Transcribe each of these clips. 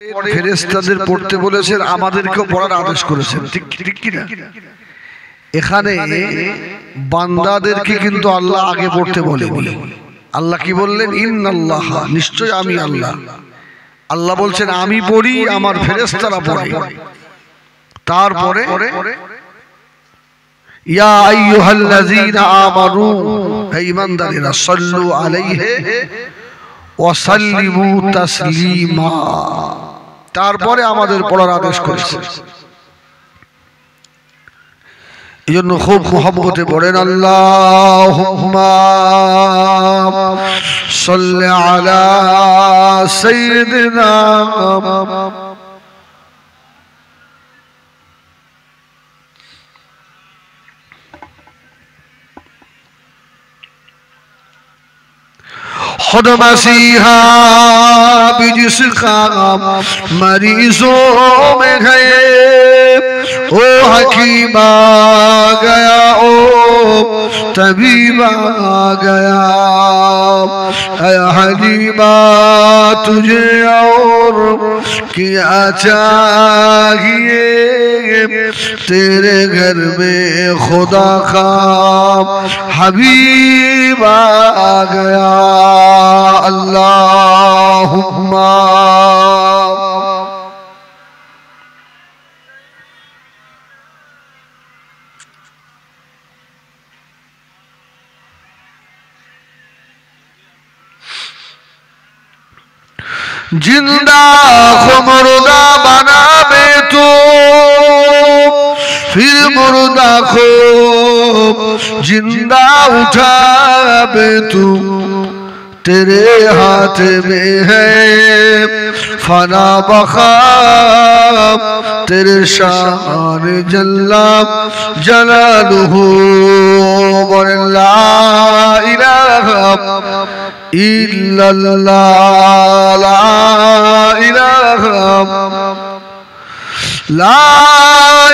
ফেরেশতাদের পড়তে বলেছেন, আমাদেরকেও পড়ার আদেশ করেছেন, ঠিক কি না? এখানে বান্দাদেরকে কিন্তু আল্লাহ আগে পড়তে বলেনি। আল্লাহ কি বললেন? ইন্নাল্লাহ, নিশ্চয় আমি আল্লাহ। আল্লাহ বলছেন আমি পড়ি, আমার ফেরেশতারা পড়ে। তারপরে ইয়া আইয়ুহাল্লাযীনা আমানু, হে ঈমানদারেরা, সাল্লু আলাইহি ওয়া সাল্লিমু তাসলিমা। তারপরে আমাদের পড়ার আদেশ করেছে। এজন্য খুব মুহাব্বতে পড়েন, আল্লাহুম্মা সাল্লি আলা সাইয়্যিদিনা खुद मसीहा भी जिसका मरीजों में गए, ओ हकीम आ गया, ओ तबीब आ गया। हलीमा तुझे और क्या चाहिए, तेरे घर में खुदा का हबीब आ गया। अल्लाहुम्मा जिंदा को मुर्दा बनावे तो, फिर मुर्दा को जिंदा उठावे तू। तेरे हाथ में है फना बखा, तेरे शान जल्ला जलालुहु। ला इलाहा इल्लल्लाह, ला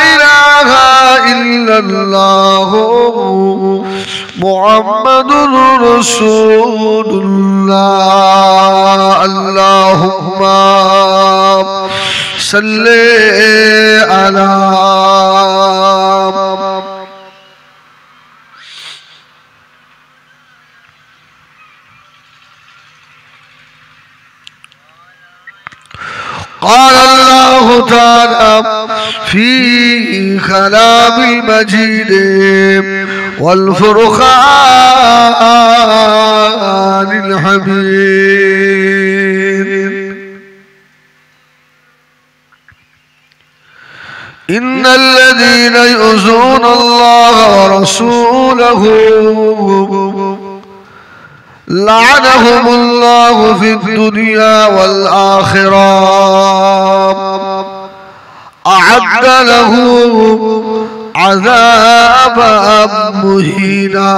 इलाहा इल्लल्लाह, मुहम्मदुर रसूलुल्लाह। अल्लाहुम्मा सल्ले अला قال الله تعالى في كلام المجيد والفرقان الحميد، إن الذين يؤذون الله ورسوله لعنهم الله في الدنيا والآخرة، أعد لهم عذابا مهينا.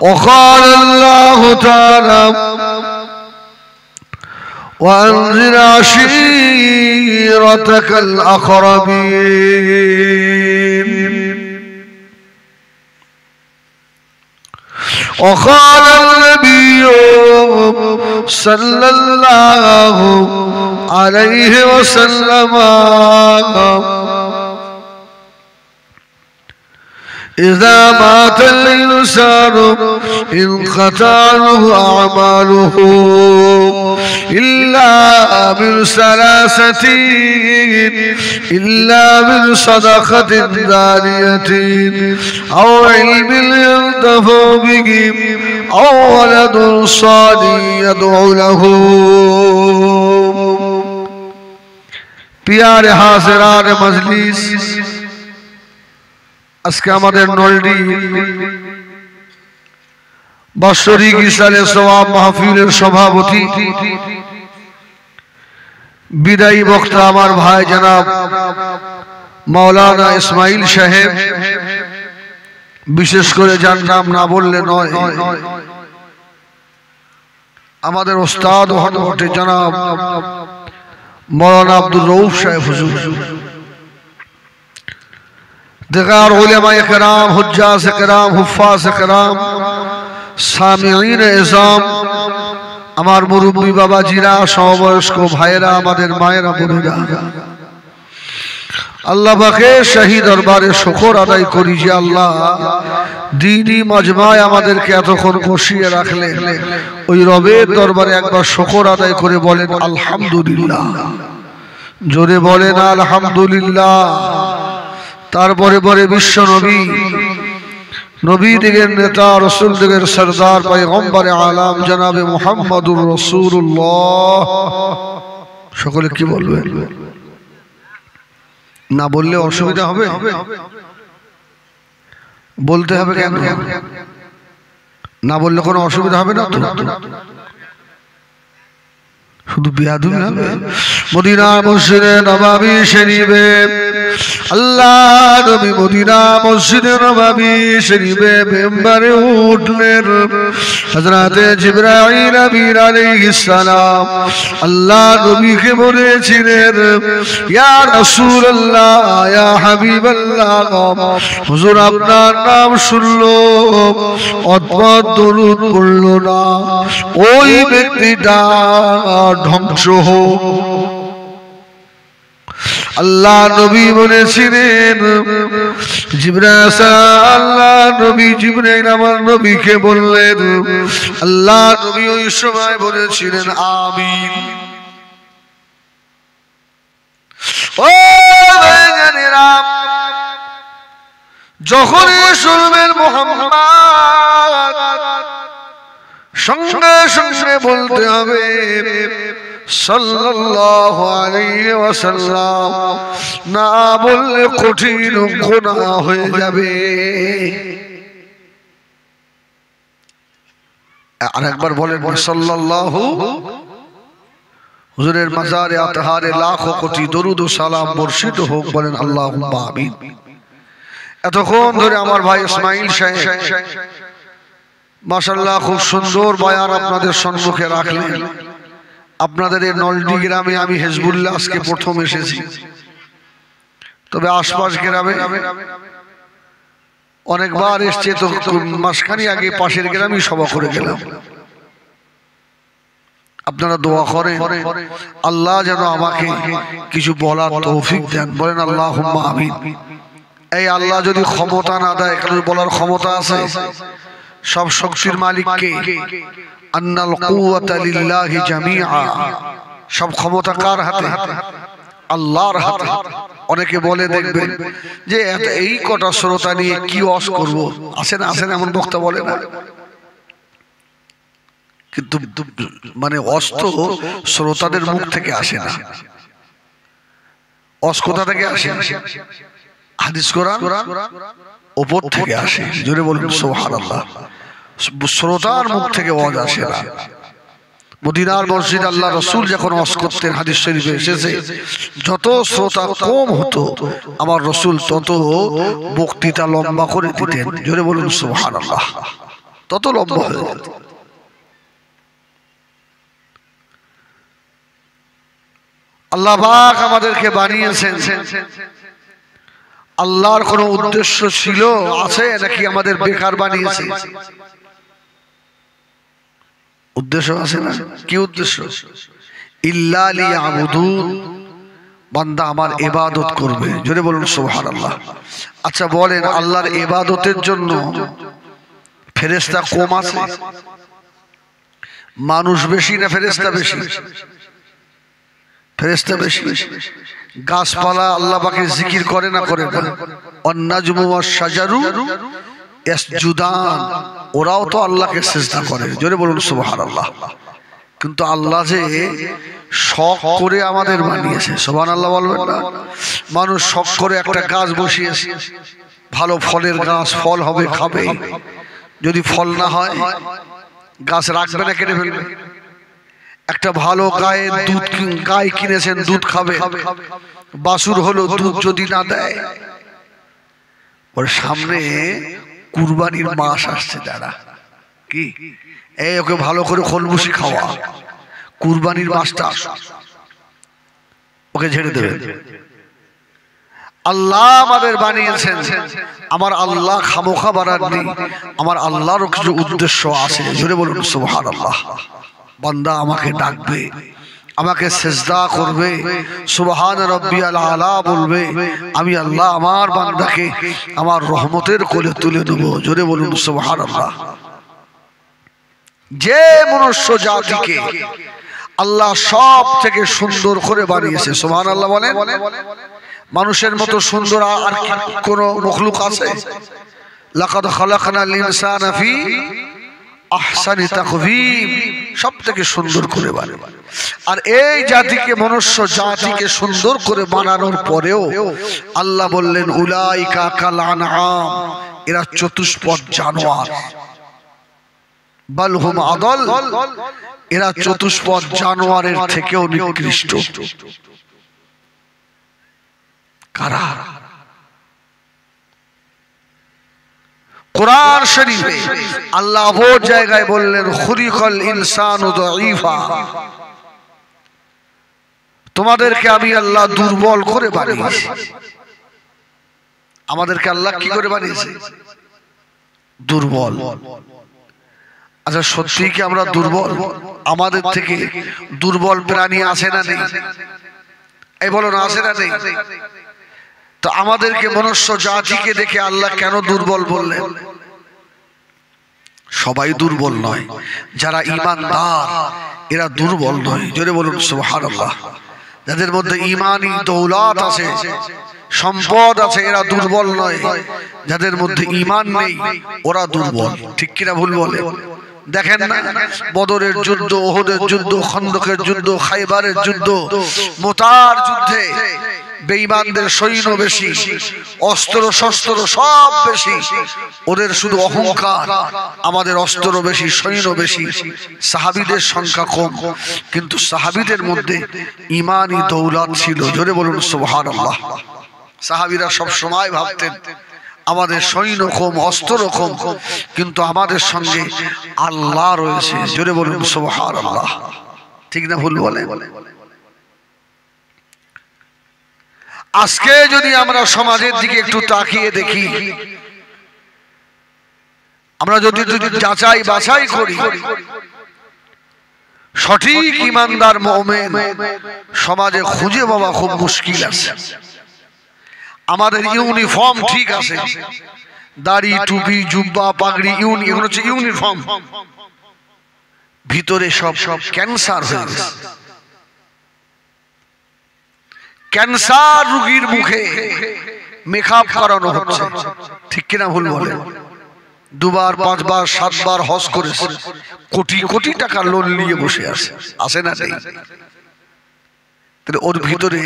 وقال الله تعالى وأنذر عشيرتك الأقربين. وقال النبي صلى الله عليه وسلم إذا مات الإنسان انقطع عنه أعماله إلا من ثلاثة، إلا من صدقة جارية أو علم ينتفع به أو ولد صالح يدعو له. प्यारे हाज़िरान मजलिस, আজকে আমাদের নলডি বাৎসরিক ইসালে সওয়াব মাহফিলের সভাপতি, বিদায়ী বক্তা আমার ভাই জনাব মাওলানা ইসমাইল সাহেব, বিশেষ করে যার নাম না বললে নয়, আমাদের ওস্তাদ ও হযরত জনাব মাওলানা আব্দুর রউফ সাহেব হুজুর, दिगार उलेमा-ए-किराम, हुज्जाज-ए-किराम, हुफ्फाज-ए-किराम, সামিঈন ইজাম, আমার মুরব্বী বাবাজিরা, সমবয়স্ক ভাইয়েরা, আমাদের মায়েরা, বোনেরা, আল্লাহ পাকের শাহী দরবারে শুকর আদায় করি যে আল্লাহ দ্বীনি মাজমায় আমাদেরকে এতক্ষণ বসিয়ে রাখলেন। ওই রবের দরবারে একবার শুকর আদায় করে বলেন আলহামদুলিল্লাহ। জোরে বলেন আলহামদুলিল্লাহ। তারপরে পরে বিশ্ব নবী, নবী দিগের নেতা, রসুল দিগের সরদার, পয়গম্বরে আলাম জনাবে মুহাম্মদুর রাসূলুল্লাহ, সকলে কি বলবেন? না বললে অসুবিধা হবে? বলতে হবে কেন? না বললে কোনো অসুবিধা হবে না তো? শুধু বিয়াদুবি হবে? মদিনা মসজিদে নববী শরীফে আল্লাহ নবী মদিনা মসজিদে নববী শরীফে মেম্বারে উঠলেন। হযরতে জিবরাইল আমিন আলাইহিস সালাম আল্লাহ নবীকে বলেছিলেন, ইয়া রাসূলুল্লাহ, ইয়া হাবিবাল্লাহ, হুজুর আপনার নাম শুনলো, অদ্ভুত দরুদ পড়লো না, ওই ব্যক্তিটা ধ্বংস হোক। আল্লাহ নবী বলেছিলেন, জিবরাইল, আল্লাহ নবী জিবরাইল আমার নবীকে বললেন, আল্লাহ নবী ওই সময় বলেছিলেন আমিন। ও ভাইয়েরা, যখন শুনবেন মুহাম্মদ, সঙ্গে সঙ্গে বলতে হবে সাল্লাল্লাহু আলাইহি ওয়াসাল্লাম, না বললে কঠিন গুনাহ হয়ে যাবে। আরেকবার বলেন সাল্লাল্লাহু, হুজুরের মাজারে আতহারে লাখো কোটি দরুদ ও সালাম বর্ষিত হোক, বলেন আল্লাহুম্মা আমিন। এতক্ষণ ধরে আমার ভাই ইসমাইল সাহেব মাশাআল্লাহ খুব সুন্দর বয়ান আপনাদের সম্মুখে রাখলেন। আপনাদের এই নলডি গ্রামে আমি হিজবুল্লাহ আজকে প্রথম এসেছি, তবে আশপাশ গ্রামে অনেকবার এসছে, তো মাসখানি আগে পাশের গ্রামে সভা করে গেলাম। আপনারা দোয়া করেন আল্লাহ যেন আমাকে কিছু বলার তৌফিক দেন, বলেন আল্লাহুম্মা আমিন। এই আল্লাহ যদি ক্ষমতা না দেয়, কারণ বলার ক্ষমতা আছে, সব শক্তির মালিক কে? আন্নাল কুওয়াতা লিল্লাহি জামিআ, সব ক্ষমতা কার হাতে? আল্লাহর হাতে। অনেকে বলে দেখবেন যে এই কটা শ্রোতা নিয়ে কি ওয়াজ করব, আসে না আসে না এমন বক্তা বলে না, কিন্তু মানে অস্ত শ্রোতাদের মুখ থেকে আসে না। ওয়াজ কোথা থেকে আসে? হাদিস কোরআন উপর থেকে আসে। জোরে বলুন সুবহানাল্লাহ। শ্রোতার মুখ থেকে ওয়াজ আসে না। মদিনার মসজিদ আল্লাহ রাসূল যখন ওয়াজ করতেন, হাদিস শরীফে এসেছে, যত শ্রোতা কম হতো আমার রাসূল তত বক্তৃতা লম্বা করে দিতেন। জোরে বলুন সুবহানাল্লাহ। তত লম্বা হয়ে যেত। আল্লাহ পাক আমাদেরকে বানিয়েছেন, আল্লাহর কোনো উদ্দেশ্য ছিল আছে নাকি আমাদের বেকার বানিয়েছে? উদ্দেশ্য আছে না? কি উদ্দেশ্য? ইল্লা লিয়াবুদুন, বান্দা আমার ইবাদত করবে। জোরে বলুন সুবহানাল্লাহ। আচ্ছা বলেন, আল্লাহর ইবাদতের জন্য ফেরেশতা কম আছে? মানুষ বেশি না ফেরেশতা বেশি? ফেরেশতা বেশি। গাছপালা আল্লাহ পাকের জিকির করে না করে না? অন্নাজমু ওয়াশ শাজারু ইয়াসজুদান, ওরাও তো আল্লাহকে সিজদা করে। জোরে বলুন সুবহানাল্লাহ। কিন্তু আল্লাহ যে শখ করে আমাদের বানিয়েছে, সুবহানাল্লাহ বলবেন না? মানুষ শখ করে একটা গাছ বসিয়েছে, ভালো ফলের গাছ, ফল হবে, খাবে। যদি ফল না হয় গাছ রাখবে না, কেটে ফেলবে। একটা ভালো গায়ের দুধ গাই কিনেছেন, দুধ খাবে, বাছুর হলো, দুধ যদি না দেয়, ওর সামনে কুরবানির মাস আসছে, দাঁড়া কি এই ওকে ভালো করে খোলবুসি খাওয়া, কুরবানির মাসটা ওকে ঝেড়ে দেবে। আল্লাহ আমাদের বানিয়েছেন, আমার আল্লাহ খামোখা বানাননি, আমার আল্লাহরও কিছু উদ্দেশ্য আছে। জোরে বলুন সুবহানাল্লাহ। বান্দা আমাকে ডাকবে, আমাকে সেজদা করবে, সুবহান রাব্বিয়াল আলা বলবে, আমি আল্লাহ আমার বান্দাকে আমার রহমতের কোলে তুলে দেব। জোরে বলুন সুবহানাল্লাহ। যে মনুষ্য জাতিকে আল্লাহ সব থেকে সুন্দর করে বানিয়েছে, সুবহানাল্লাহ বলেন। মানুষের মতো সুন্দর আর কোন মখলুক আছে? লাকাদ খালাকনাল ইনসানা ফি আহসানি তাকওয়িম, সব থেকে সুন্দর করে বানায়। আর এই জাতিকে, মনুষ্য জাতিকে সুন্দর করে বানানোর পরেও আল্লাহ বললেন উলাইকা কাল আনআম, এরা চতুষ্পদ জানোয়ার। বাল হুম আদল, এরা চতুষ্পদ জানোয়ারের থেকেও নিকৃষ্ট। কারা? কুরআন শরীফে আল্লাহ বহু জায়গায় বললেন খুলিকাল ইনসানু দাঈফা, তোমাদেরকে আমি আল্লাহ দুর্বল করে বানিয়েছি। আমাদেরকে আল্লাহ কি করে বানিয়েছে? দুর্বল। আচ্ছা সত্যি কি আমরা দুর্বল? আমাদের থেকে দুর্বল প্রাণী আছে না নেই? এই বলো না, আছে না নেই? তো আমাদেরকে মনুষ্য জাতিকে দেখে আল্লাহ কেন দুর্বল বললেন? সবাই দুর্বল নয়, যারা ঈমানদার এরা দুর্বল নয়। জোরে বলুন সুবহানাল্লাহ। যাদের মধ্যে ঈমানি দৌলত আছে, সম্পদ আছে, এরা দুর্বল নয়। যাদের মধ্যে ঈমান নেই ওরা দুর্বল। ঠিক কিনা ভুল বলে? দেখেন না, বদরের যুদ্ধ, উহুদের যুদ্ধ, খন্দকের যুদ্ধ, খাইবারের যুদ্ধ, মুতার যুদ্ধে বেঈমানদের সৈন্য বেশি, অস্ত্র শস্ত্র সব বেশি। ওদের শুধু অহংকার, আমাদের অস্ত্র বেশি, সৈন্য বেশি। সাহাবীদের সংখ্যা কম, কিন্তু সাহাবীদের মধ্যে ঈমানি দৌলত ছিল। জোরে বলুন সুবহানাল্লাহ। সাহাবীরা সব সময় ভাবতেন আমাদের সৈন্য কম, অস্ত্র কম, কিন্তু আমাদের সঙ্গে আল্লাহ রয়েছে। জোরে বলুন সুবহানাল্লাহ। ঠিক না ভুল বলে? আজকে যদি আমরা সমাজের দিকে একটু তাকিয়ে দেখি, আমরা যদি যাচাই বাছাই করি, সঠিক ঈমানদার মুমিন সমাজে খুঁজে পাওয়া খুব মুশকিল আছে। আমাদের ইউনিফর্ম ঠিক আছে, দাড়ি, টুপি, জুব্বা, পাগড়ি, এগুলো হচ্ছে ইউনিফর্ম। ভিতরে সব ক্যান্সার হয়ে গেছে। ক্যান্সার রোগীর মুখে মেকআপ করানো হচ্ছে। ঠিক কিনা ভুল বলে? দুবার, পাঁচবার, সাতবার হজ করেছে, কোটি কোটি টাকা লোন নিয়ে বসে আছে, আছে না নেই? তাহলে ওর ভিতরে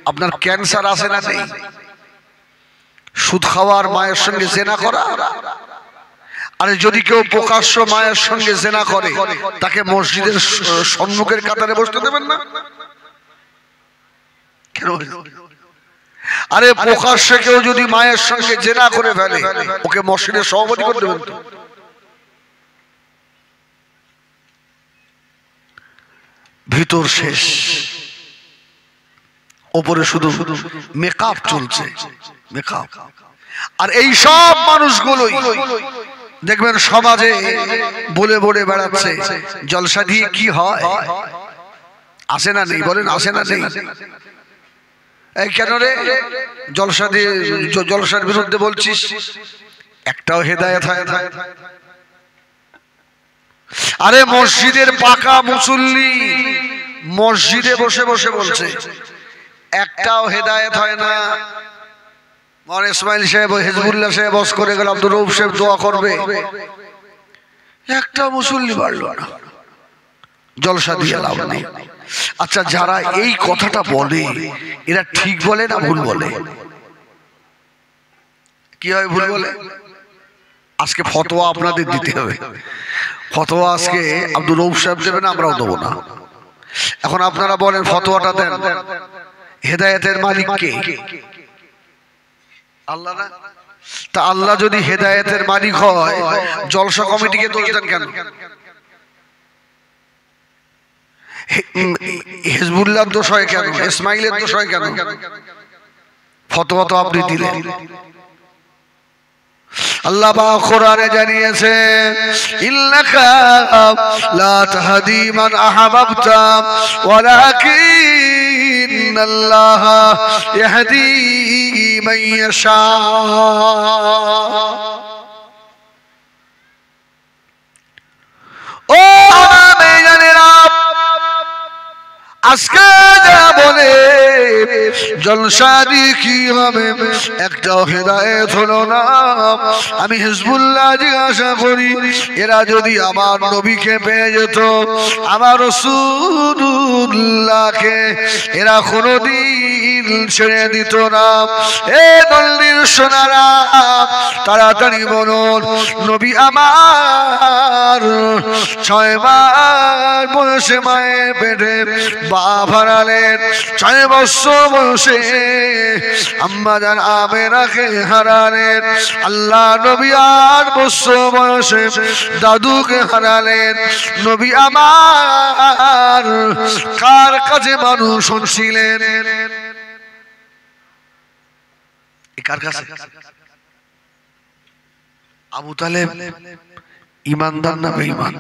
আপনার ক্যান্সার আছে না নেই? সুদ খাওয়ার, মায়ের সঙ্গে জেনা করা। আরে যদি কেউ প্রকাশ্য মায়ের সঙ্গে জেনা করে, তাকে মসজিদের সম্মুখের কাতারে বসতে দেবেন না? আরে প্রকাশ্যে কেউ যদি মায়ের সঙ্গে জেনা করে ফেলে, ওকে মসজিদের সভাপতি করে দেবেন তো? ভিতর শেষ, ওপরে শুধু মেকআপ চলছে, মেকআপ। আর এই সব মানুষগুলোই দেখবেন সমাজে বলে বলে বেড়াচ্ছে জলসা দিয়ে কি হয়। আসে না নেই? বলেন আসে না নেই? এই কেন রে জলসা দিয়ে, জলসার বিরুদ্ধে বলছিস? একটাও হেদায়েত হয় না। আরে মসজিদের পাকা মুসল্লি মসজিদে বসে বসে বলছে, একটাও হেদায়েত হয় না। মনে ইসমাইল সাহেব, হিজবুল্লাহ সাহেব বস করে গেল, আব্দুর রউফ সাহেব দোয়া করবে, একটা মুসল্লি বাড়ল না। জলসা দিয়ে লাভ নেই। আচ্ছা, যারা এই কথাটা বলে এরা ঠিক বলে না ভুল বলে? কি হয় ভুল বলে? আজকে ফতোয়া আপনাদের দিতে হবে। ফতোয়া আজকে আব্দুর রউফ সাহেব দেবেন, আমরাও দেবো না। এখন আপনারা বলেন ফতোয়াটা দেন, হেদায়েতের মালিক কে? আল্লাহ না? তা আল্লাহ যদি হেদায়েতের মালিক হয়, জলসা কমিটিকে দোষ দেন কেন? হিজবুল্লাহর দোষ হয় কেন? ইসমাইলের দোষ হয় কেন? ফতোয়া তো আপনি দিলেন। আল্লাহ পাক কোরআনে জানিয়েছেন ইন্নাকা লা তাহদি মান আহবাবতা ওয়ালাকিন্নাল্লাহ ইয়াহদি মান ইয়াশা। ও মেয়েরা, আজকে যা বলে জলসা দিয়ে কি হবে, একটাও হেদায়েত হলো না। আমি হিজবুল্লাহ জিজ্ঞাসা করি, এরা যদি আমার নবীকে পেয়ে যেত, আমার রাসূলুল্লাহকে, এরা কোনোদিন ছেড়ে দিত না। এ দলিল সোনারা, তাড়াতাড়ি বলুন, নবী আমার 6 মাস বয়সে মায়ের পেটে বাপ হারালেন, 6 বছর বয়সে আম্মা জান আমেনাকে হারালেন। আল্লাহ নবী 8 বছর বয়সে দাদুকে হারালেন। নবী আমার কার কাছে মানুষ শুনছিলেন? কার কাছে? আবু তালেব ইমানদার না বেঈমান?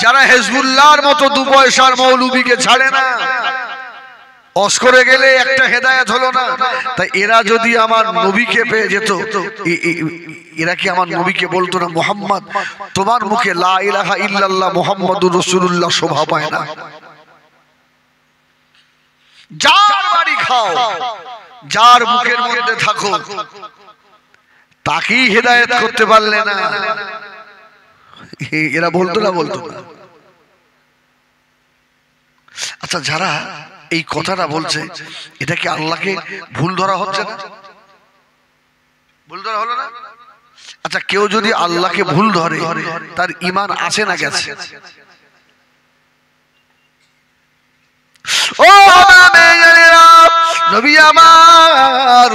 যারা হিজবুল্লাহর মতো 2 পয়সার মৌলবীকে ছাড়ে না, অস্করে গেলে একটা হেদায়েত হলো না, তাই এরা যদি আমার নবীকে পেয়ে যেত, এরা কি আমার নবীকে বলতো না, মুহাম্মদ তোমার মুখে লা ইলাহা ইল্লাল্লাহ মুহাম্মাদুর রাসূলুল্লাহ শোভা পায় না? যার বাড়ি খাও, যার বুকের মধ্যে থাকো, তাকেই হেদায়েত করতে পারলে না। এরা বলতো না? বলতো না। আচ্ছা, যারা এই কথাটা বলছে, এটা কি আল্লাহকে ভুল ধরা হচ্ছে না? ভুল ধরা হলো না? আচ্ছা, কেউ যদি আল্লাহকে ভুল ধরে, তার ঈমান আছে না গেছে? ও মেয়েরা, নবী আমার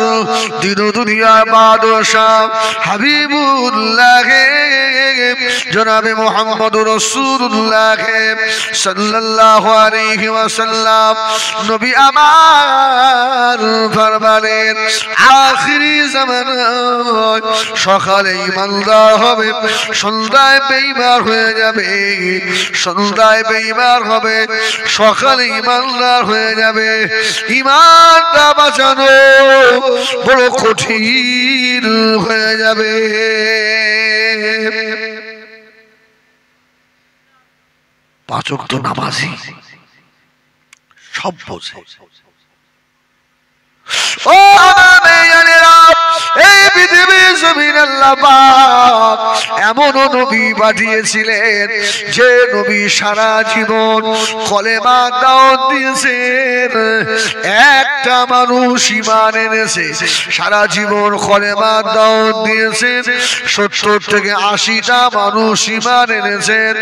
দিন দুনিয়ার বাদশাহ হাবিবুল্লাহ জনাবে মুহাম্মদুর রাসূলুল্লাহ সাল্লাল্লাহু আলাইহি ওয়াসাল্লাম, নবী আমার ফরমালেন আখিরি জামানায় সকালে ঈমানদার হবে, সন্ধ্যায় বেঈমান হয়ে যাবে। সন্ধ্যায় বেঈমান হবে, সকালে ঈমানদার হয়ে যাবে। ঈমানটা বাঁচানো বড় কঠিন হয়ে যাবে। 5 ওয়াক্ত নামাজি সব বোঝে। ও মেয়েরা, এই পৃথিবীর জমিন আল্লাহ পাক এমন নবী পাঠিয়েছিলেন, যে নবী সারা জীবন কলেমা দাওয়াত দিয়েছেন। একটা মানুষ ঈমান এনেছে, সারা জীবন কলেমা দাওয়াত দিয়েছেন। 70 থেকে 80টা মানুষ ঈমান এনেছেন।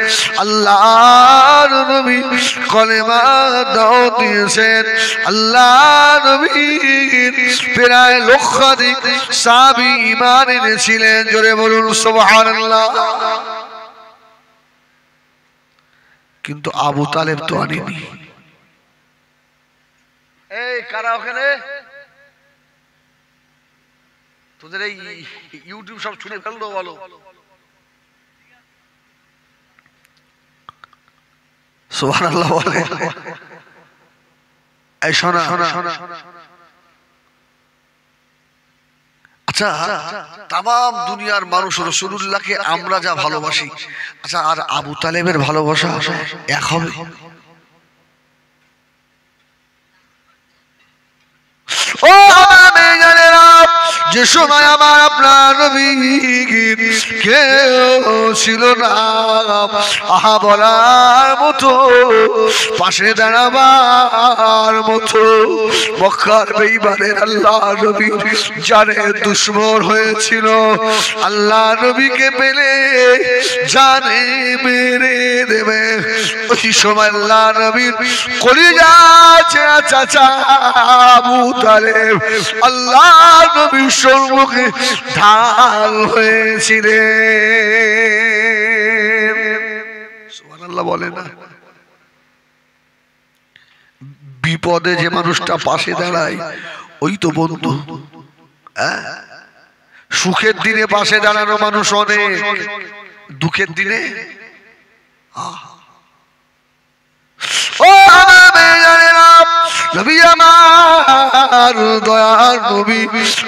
আল্লাহর নবী কলেমা দাওয়াত দিয়েছেন। আল্লাহর নবী প্রায় লক্ষাধিক সাহাবী ঈমান এনেছিলেন। জোরে বলুন সুবহানাল্লাহ। কিন্তু আবু তালেব তো আনেনি। এই কারা ওখানে? তোদের এই ইউটিউব সব শুনে ফেললো, বলো সুবহানাল্লাহ বলে। এই শোনা, আচ্ছা, তাম দুনিয়ার মানুষ রাসূলুল্লাহকে আমরা যা ভালোবাসি, আচ্ছা, আর আবু তালেবের ভালোবাসা এক হবে? ও মেয়েরা, যে সময় আমার আপনার নবী কেউ ছিল না আহা বলার মতো, পাশে দাঁড়াবার মতো, মক্কার বেঈমানের আল্লাহ নবী জানে দুশমন হয়েছিল। আল্লাহ নবীকে পেলে জানে মেরে দেবে। ওই সময় আল্লাহ নবীর কলিজা ছেঁড়া চাচা আবু তালেব আল্লাহ নবীর সম্মুখে ঢাল হয়েছিলেন। সুবহানাল্লাহ বলে না? বিপদে যে মানুষটা পাশে দাঁড়ায় ওই তো বন্ধু। সুখের দিনে পাশে দাঁড়ানো মানুষ অনেক, দুঃখের দিনে নবী আমার দয়ার নবী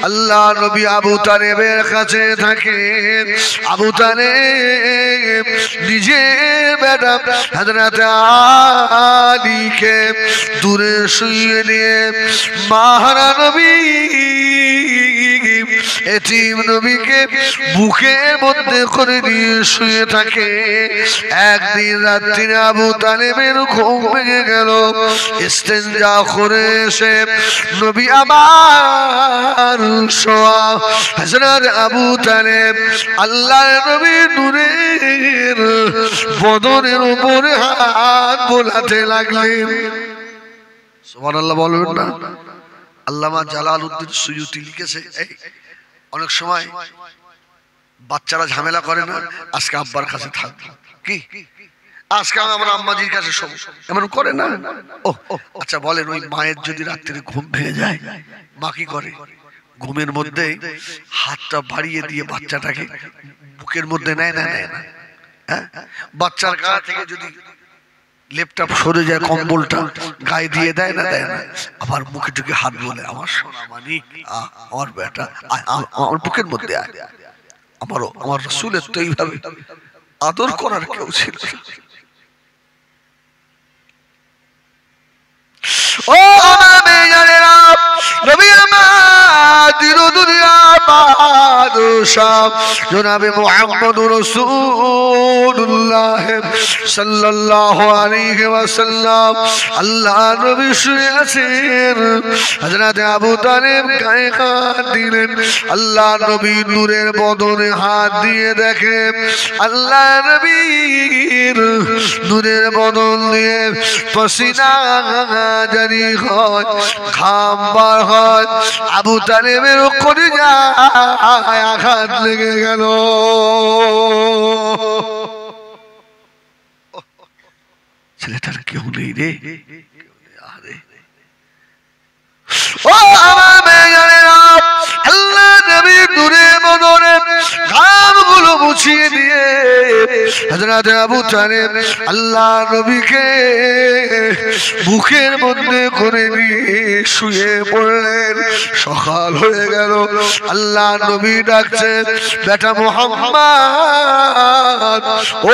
আল্লাহ নবী আবু তালেবের কাছে থাকেন। আবু তালেব নিজের বেটা হযরত আলীকে দূরে শুইয়ে নিয়ে মাহারা নবী এতিম নবীকে বুকের মধ্যে করে নিয়ে শুয়ে থাকে। একদিন রাত্রিরে আবু তালেবের ঘুম ভেঙে গেল। ইস্তেঞ্জা করে এসে নবী আমার শোয়া হযরত আবু তালেব আল্লাহর নবী নূরের বদনের উপরে হাত বোলাতে লাগলেন। সুবহানাল্লাহ বলবেন না? আল্লামা জালালউদ্দিন সুয়ুতি লিখেছে, অনেক সময় বাচ্চারা ঝামেলা করে না, আজকে আব্বার কাছে থাক, কি আজকে আমরা আম্মাজির কাছে সব এমন করে না। ও আচ্ছা বলেন, ওই মায়ের যদি রাত্রে ঘুম ভেঙে যায় মা কি করে? ঘুমের মধ্যে হাতটা বাড়িয়ে দিয়ে বাচ্চাটাকে বুকের মধ্যে নেয় না নেয় না? হ্যাঁ, বাচ্চার গা থেকে যদি লেপটা সরে যায় কম্বলটা গায়ে দিয়ে দেয় না দেয় না? আবার মুখে টুকে হাত বলে, আমার সোনা মানিক, আমার বেটা আমার বুকের মধ্যে আয়। আমার রাসূলের তো এইভাবে আদর করার কেউ ছিল না। ও মেয়েরা, নবী আমার দিন দুনিয়া বাদশাহ জনাবে মুহাম্মদুর রাসূলুল্লাহ সাল্লাল্লাহু আলাইহি ওয়াসাল্লাম আল্লাহ নবী শুয়ে আছেন। হযরত আবু তালেব গায়ে হাত দিলেন। আল্লাহ নবী নূরের বদনে হাত দিয়ে দেখে আল্লাহ নবীর নূরের বদন দিয়ে পসিনা জারি হয়, ঘাম বার হয়। আবু তালেবের কলিজায় আঘাত লেগে গেল। ছেলেটার কেউ নেই রে। ও আমার মেয়েরা, আল্লাহ নবী নূরের বদনে ঘামগুলো মুছিয়ে দিয়ে হযরত আবু তালেব আল্লাহ নবীকে বুকের মধ্যে করে নিয়ে শুয়ে পড়লেন। সকাল হয়ে গেল। আল্লাহ নবী ডাকছেন, বেটা মুহাম্মদ, ও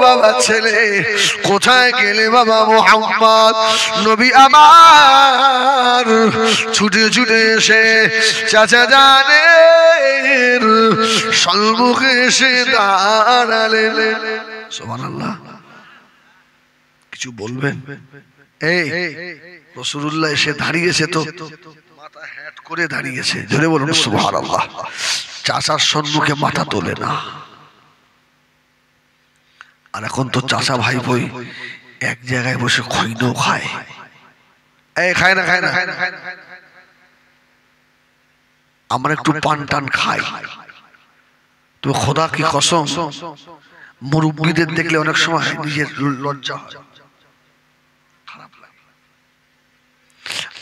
বাবা ছেলে কোথায় গেলে বাবা মুহাম্মদ? নবী আমার ছুটে ছুটে এসে চাচা জানের সম্মুখে এসে দাঁড়ালেন। সুবহানাল্লাহ, কিছু বলবেন? এই রাসূলুল্লাহ এসে দাঁড়িয়েছে তো মাথা হ্যাট করে দাঁড়িয়েছে, জোরে বলুন সুবহানাল্লাহ। চাচার সম্মুখে মাথা তোলে না। আর এখন তো চাচা ভাই বই এক জায়গায় বসে খৈনও খায়। এই খায় না খায় না? আমরা একটু পান টান খাই। তো খোদা কি কসম, মুরব্বীদের দেখলে অনেক সময় নিজের লজ্জা হয়, খারাপ লাগে।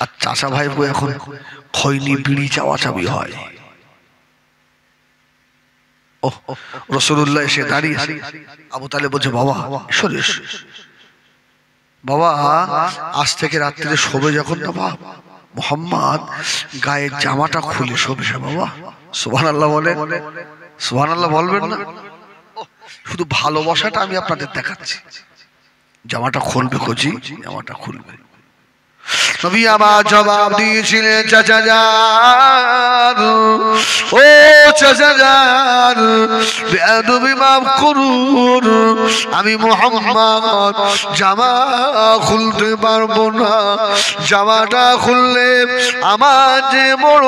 আর চাচা ভাই বউ এখন খৈনি বিড়ি চাওয়াচাবি হয়। ও রাসূলুল্লাহ এসে দাঁড়িয়ে আবু তালেব বলছে, বাবা সরে বাবা, আজ থেকে রাত্রে শোবে যখন না বাবা মুহাম্মদ গায়ের জামাটা খুলে শোবে বাবা। সুবহানাল্লাহ বলে, সুবহানাল্লাহ বলবেন না? শুধু ভালোবাসাটা আমি আপনাদের দেখাচ্ছি। জামাটা খুলবে কচি, জামাটা খুলবে। নবী আমার জবাব দিয়েছিলেন, চাচা যান, ও চাচা যান, বেয়াদবি মাফ করুন, আমি মুহাম্মদ জামা খুলতে পারবো না। জামাটা খুললে আমার যে বড়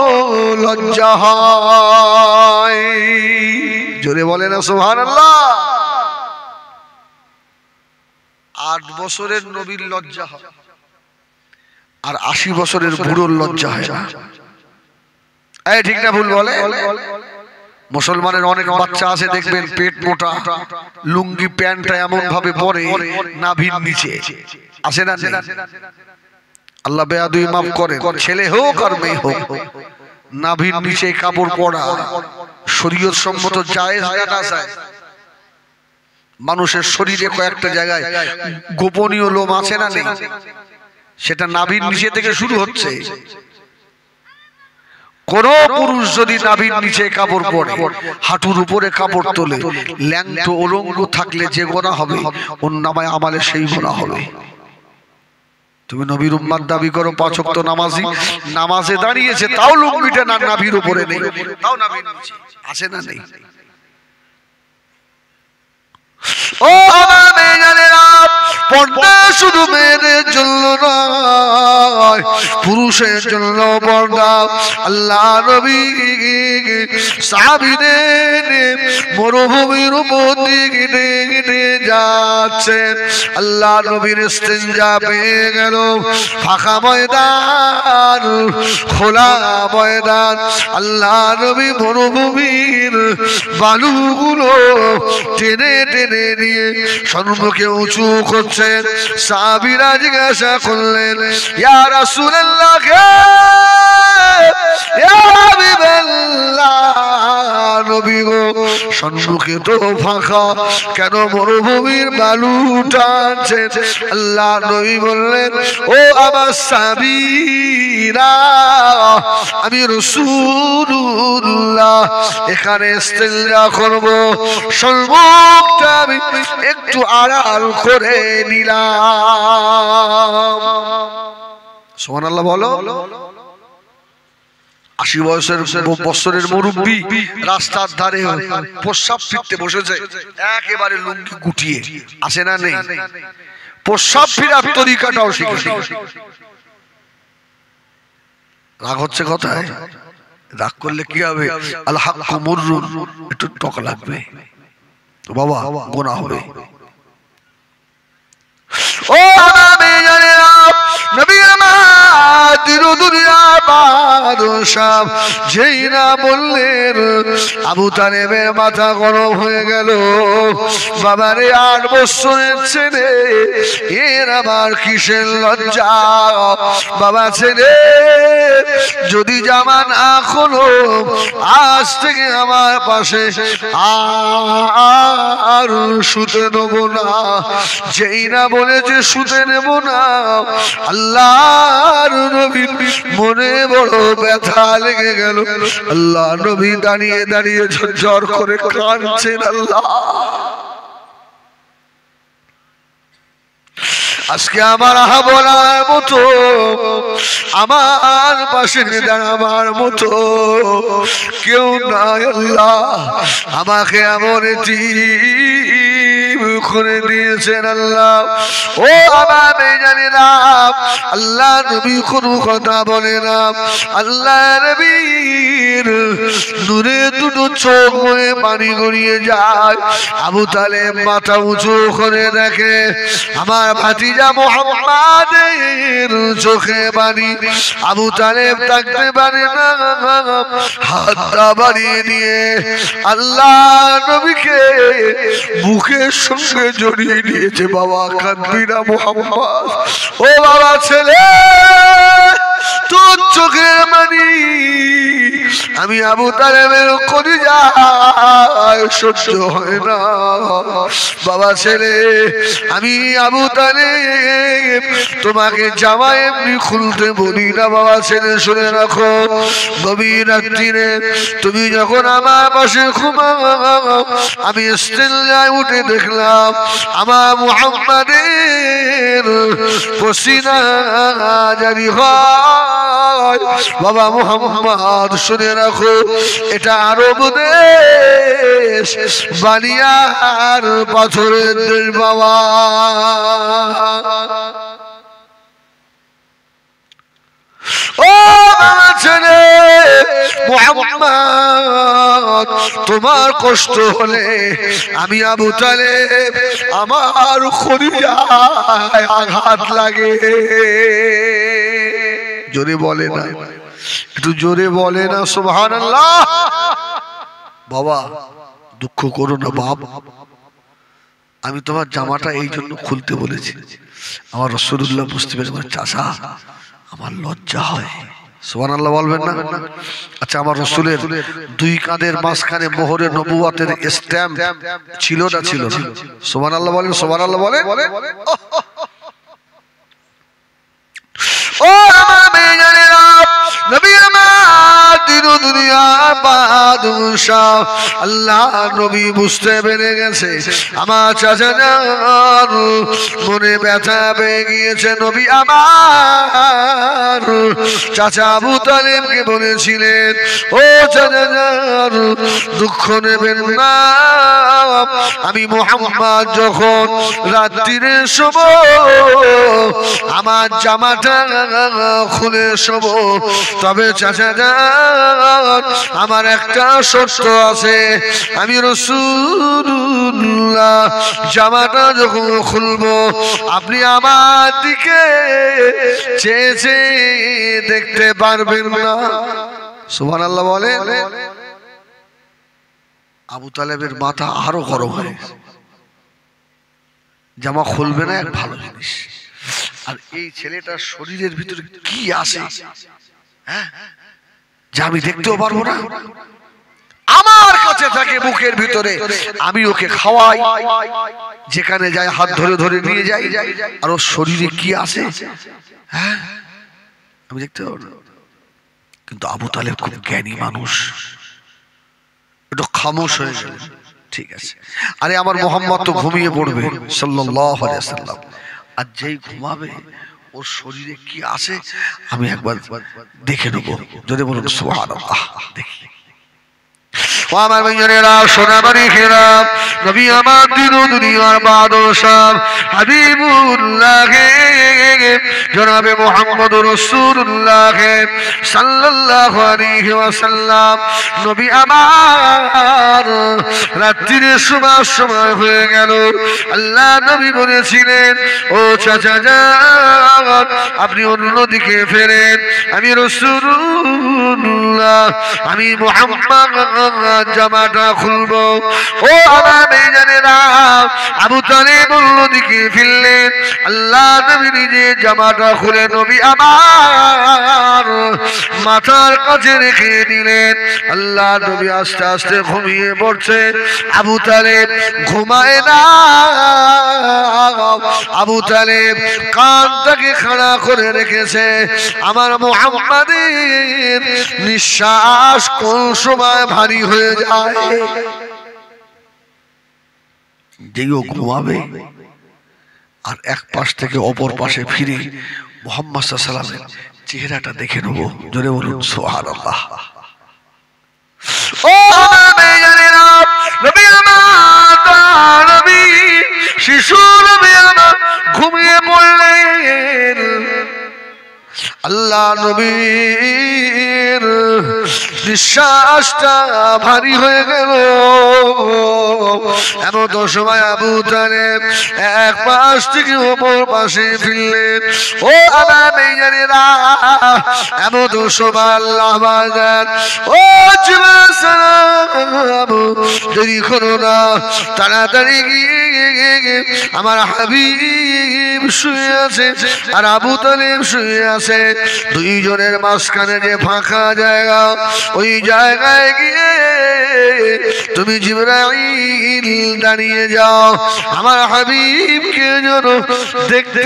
লজ্জা হয়। জোরে বলে না সুবহানাল্লাহ। 8 বছরের নবীর লজ্জা হয়, আর 80 বছরের বুড়োর লজ্জা হয় না। এই ঠিক না ভুল বলে? মুসলমানের অনেক বাচ্চা আছে দেখবেন পেট মোটা, লুঙ্গি প্যান্টটা এমন ভাবে পরে নাভির নিচে, আছে না? আল্লাহ বেয়াদবি মাফ করেন, ছেলে হোক আর মেয়ে হোক, নাভির নিচে কাপড় পরা শরীয়ত সম্মত জায়েজ না জায়েজ? মানুষের শরীরে কয়েকটা জায়গায় গোপনীয় লোম আছে না নেই? সেটা নাভির নিচে থেকে শুরু হচ্ছে। কোন পুরুষ যদি নাভির নিচে কাপড় পরে, হাঁটুর উপরে কাপড় তোলে, ল্যাংট উলঙ্গ থাকলে যে গোনা হবে ওর নামায় আমালে সেই গোনা হবে। তুমি নবীর উম্মাত দাবি করো, 5 ওয়াক্ত নামাজি, নামাজে দাঁড়িয়েছে তাও লুঙ্গিটা না নাভির উপরে নেই, তাও নাভির নিচে আছে না নেই? ও মেয়েরা, পর্দা শুধু মেয়েদের জন্য নয়, পুরুষের জন্য পর্দা। আল্লাহ নবী সাহাবীদের মরুভূমির উপর দিকে যাচ্ছেন, আল্লাহ নবীর ইস্তেঞ্জা পেয়ে গেল, ফাঁকা ময়দান, খোলা ময়দান, আল্লাহ নবী মরুভূমির বালুগুলো টেনে টেনে নিয়ে সম্মুখে উঁচু করছেন। সাহাবীরা জিজ্ঞাসা করলেন, ইয়া রাসূলুল্লাহ, ইয়া হাবিবাল্লাহ, নবী গো সম্মুখে তো ফাঁকা, কেন মরুভূমির বালু টানছেন? আল্লাহ নবী বললেন, ও আমার সাহাবীরা, আমি রাসূলুল্লাহ এখানে ইস্তেঞ্জা করব, সম্মুখটা আমি একটু আড়াল করে নিলাম। সুবহানাল্লাহ বলো। 80 বছরের মুরব্বী রাস্তার ধারে প্রস্রাব ফিরতে বসেছে, একেবারে লুঙ্গি গুটিয়ে, আসে না নেই? প্রস্রাব ফিরার তরিকাটাও শিখেছে। রাগ হচ্ছে কথায়? রাগ করলে কি হবে? আল হাক্কু মুররুন, একটু টক লাগবে তো বাবা, গুনাহ হবে। ও নবী জানেনা, নবী আমার দুনিয়া বাদশাহ যেই না বললেন, আবু তালেবের মাথা গরম হয়ে গেল। বাবারে 8 বছরের ছেলে, এর আবার কিসের লজ্জা? বাবা ছেলে যদি জামা না খোলো, আজ থেকে আমার পাশে আর শুতে নেব না। যেই না বলেছে শুতে নেব না, আল্লাহর নবীর মনে বড় ব্যথা লেগে গেল। আল্লাহ নবী দাঁড়িয়ে দাঁড়িয়ে ঝরঝর করে কাঁদছেন। আল্লাহ, আজকে আমার বলার মতো, আমার পাশে দাঁড়াবার মতো কেউ নাই। আল্লাহ আমাকে এমন করে দিয়েছেন। আল্লাহ, ও আমার জানিনা, আল্লাহ নবী কোনো কথা বলে না। আল্লাহ নবীর নূরে দুটো চোখ হয়ে পানি গড়িয়ে যায়। আবু তালেব মাথা উঁচু করে দেখে, আমার ভাতিজা মুহাম্মাদের চোখে পানি। আবু তালেব থাকতে পারে না, হাতটা বাড়িয়ে নিয়ে আল্লাহ নবীকে বুকের সঙ্গে জড়িয়ে নিয়েছে। বাবা কাঁদবি না মুহাম্মদ, ও বাবা ছেলে, তোর চোখের পানি আমি আবু তালেবের কলিজায় সহ্য হয় না। বাবা ছেলে, আমি আবু তালেব তোমাকে জামা এমনি খুলতে বলি না। বাবা ছেলে শুনে রাখো, গভীর রাত্রিরে তুমি যখন আমার পাশে ঘুমাও, আমি ইস্তেঞ্জায় উঠে দেখলাম আমার মুহাম্মাদের পসিনা জারি হয়। বাবা মুহাম্মদ শুনে রাখো, এটা আরব দেশ, বানিয়ার পাথরের দেশ। বাবা ও ছেলে মুহাম্মদ, তোমার কষ্ট হলে আমি আবু তালেব আমার কলিজায় আঘাত লাগে। জোরে বলে না, একটু জোরে বলে না সুবহানাল্লাহ। বাবা দুঃখ করো না বাপ, আমি তোমার জামাটা এই জন্য খুলতে বলেছি। আমার রাসূলুল্লাহ বুঝতে পেরেছে, চাচা আমার লজ্জা হয়। সুবহানাল্লাহ বলবেন না? আচ্ছা, আমার রাসূলের দুই কাঁধের মাঝখানে মোহরে নবুয়তের স্ট্যাম্প ছিল না ছিল না? সুবহানাল্লাহ বলেন, সুবহানাল্লাহ বলেন। ও আমার মেয়েরা, নবী আমার দিন দুনিয়া বাদশাহ, আল্লাহ নবী বুঝতে পেরে গেছে আমার চাচা জান মনে ব্যথা পেয়ে গিয়েছে। নবী আমার চাচা আবু তালেবকে বলেছিলেন, ও চাচা জান দুঃখ নেবেন না, আমি মুহাম্মদ যখন রাত্রিরে শোব আমার জামাটা খুলে শোব, তবে চাচা জান আমার একটা শর্ত আছে, আমি রাসূলুল্লাহ জামাটা যখন খুলবো আপনি আমার দিকে চেয়ে চেয়ে দেখতে পারবেন না। সুবহানাল্লাহ বলে। আবু তালেবের মাথা আরো গরম হয়, জামা খুলবে না এক ভালো জিনিস, আর এই ছেলেটার শরীরের ভিতরে কি আছে হ্যাঁ যা আমি দেখতেও পারবো না, আমার কাছে থাকে বুকের ভিতরে, আমি ওকে খাওয়াই, যেখানে যাই হাত ধরে ধরে নিয়ে যাই, আর ওর শরীরে কি আছে হ্যাঁ আমি দেখতে পারবো না। কিন্তু আবু তালেব খুব জ্ঞানী মানুষ, একটু খামোশ হয়ে গেল। ঠিক আছে, আরে আমার মোহাম্মদ তো ঘুমিয়ে পড়বে সাল্লাল্লাহু আলাইহি ওয়াসাল্লাম, আর যেই ঘুমাবে ওর শরীরে কি আছে আমি একবার দেখে নেবো। যদি বলুন সুবহানাল্লাহ। দেখি ও আমার ভাইয়েরা, সোনামারি খেরা, নবী আমার দিন দুনিয়ার বাদশাহ হাবিবুল্লাহ জনাবে মুহাম্মদুর রাসূলুল্লাহ সাল্লাল্লাহু আলাইহি ওয়াসাল্লাম, নবী আমার রাত্রির সময় হয়ে গেল। আল্লাহ নবী বলেছিলেন, ও চাচা জান আপনি অন্যদিকে ফেরেন, আমি রাসূলুল্লাহ আমি মুহাম্মদ জামাটা খুলবো। ও আমার মেয়েরা, আবু তালেব অন্যদিকে ফিরলেন, আল্লাহ নবী নিজে জামাটা খুলে নবী আমার মাথার কাছে রেখে দিলেন। আল্লাহ নবী আস্তে আস্তে ঘুমিয়ে পড়ছে। আবু তালেব ঘুমায় না, আবু তালেব কানটাকে খাড়া করে রেখেছে। আমার মুহাম্মাদের নিঃশ্বাস কোন সময় ভারী হয়ে যায়, যেও ঘুমাবে আর এক পাশ থেকে অপর পাশে ফিরে মুহাম্মদ সাল্লাল্লাহু আলাইহি ওয়াসাল্লামের চেহারাটা দেখে নেব। জোরে বলুন সুবহানাল্লাহ। ও মেয়েরা, নবী আমার নবী শিশু নবী আমার ঘুমিয়ে পড়লেন। আল্লাহ নবীর নিঃশ্বাসটা ভারী হয়ে গেল। এমন সময় আবু তালেব এক পাশ থেকে অপর পাশে ফিরলেন। ও আমার মেয়েরা, এমন সময় আল্লাহ বাজার, ও দেরি করো না, তাড়াতাড়ি গিয়ে আমার হাবিব শুয়ে আছে আর আবু তালেব শুয়ে আছে, দুইজনের মাঝখানে যে ফাঁকা জায়গা, ওই জায়গায় গিয়ে তুমি জিবরাইল দাঁড়িয়ে যাও, আমার হাবিবকে যেন দেখতে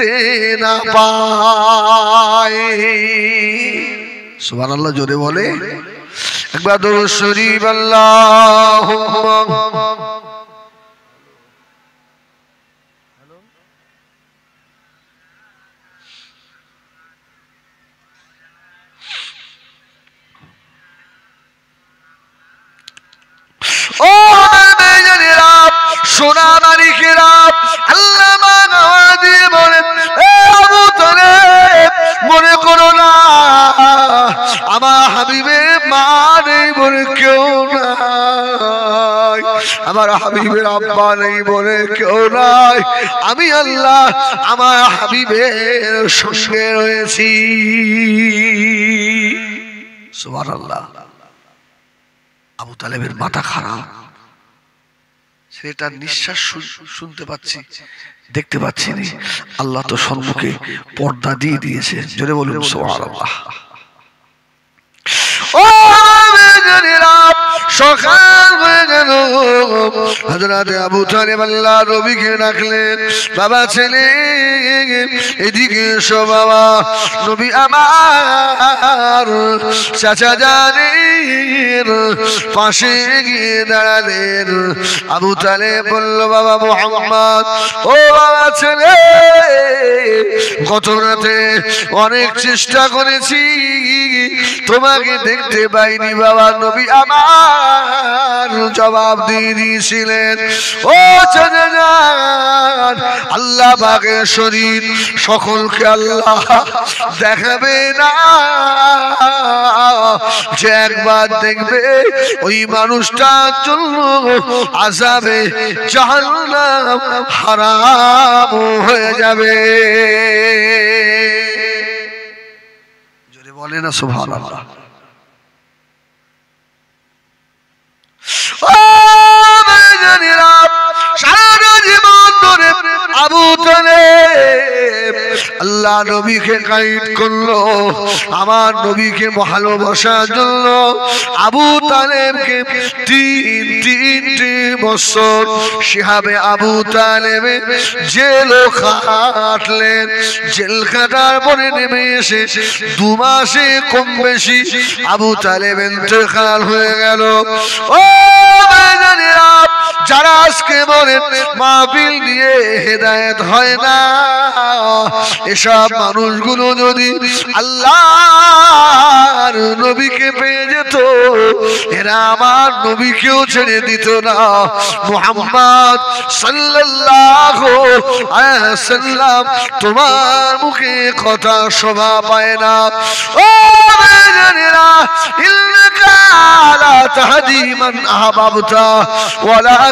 না পায়। সুবহানাল্লাহ জোরে বলে একবার দরুদ শরীফ। আল্লাহুম্মা ও মেয়েরা, সোনা মালিকেরা, আল্লাহ দিয়ে বলেন, আবু তালেব মনে করো না আমার হাবিবের মা নেই বলে কেউ নাই, আমার হাবিবের আব্বা নেই বলে কেউ নাই, আমি আল্লাহ আমার হাবিবের সঙ্গে রয়েছি। সুবহানাল্লাহ। আবু তালেবের মাথা খারাপ, সেটার নিঃশ্বাস শুনতে পাচ্ছি, দেখতে পাচ্ছি না। আল্লাহ তো সম্মুখে পর্দা দিয়ে দিয়েছে। জোরে বলুন সুবহানাল্লাহ। ও সকাল হয়ে গেল, হযরত আবু তালেব আল্লাহ নবীকে ডাকলেন, বাবা ছেলে এদিকে এসো বাবা। নবী আমার চাচা জানের পাশে গিয়ে দাঁড়ালেন। আবু তালেব বলল, বাবা মুহাম্মদ, ও বাবা ছেলে, গত রাতে অনেক চেষ্টা করেছি, তোমাকে দেখতে পাইনি বাবা। নবী আমার জবাব দিয়ে দিয়েছিলেন, ও চাচা জান, আল্লাহ পাকের শরীর সকলকে আল্লাহ দেখাবে না, যে একবার দেখবে ওই মানুষটার জন্য আযাবে জাহান্নাম হারাম হয়ে যাবে। জোরে বলে না সুবহানাল্লাহ। সারা জীবন ধরে আবু তালেব আল্লাহ নবীকে গাইড করলো, আমার নবীকে ভালোবাসার জন্য আবু তালেবকে তিনটি বছর শিহাবে আবু তালেবে জেল খাটলেন। জেল খাটার পরে নেমে এসে 2 মাসে কম বেশি আবু তালেব ইন্তেকাল হয়ে গেল। ও ভাইজানেরা, যারা আজকে বলেন মাহফিল নিয়ে হেদায়েত হয় না, এসব মানুষগুলো যদি আল্লাহর নবীকে পেয়ে যেত, এরা আমার নবীকেও ছেড়ে দিত না। মুহাম্মদ সাল্লাল্লাহু আলাইহি ওয়াসাল্লাম তোমার মুখে কথা শোভা পায় না। ও ভাইজানেরা, ইন্নাকা লা তাহদি মান আহবাবতা ওয়ালাকিন্নাল্লাহ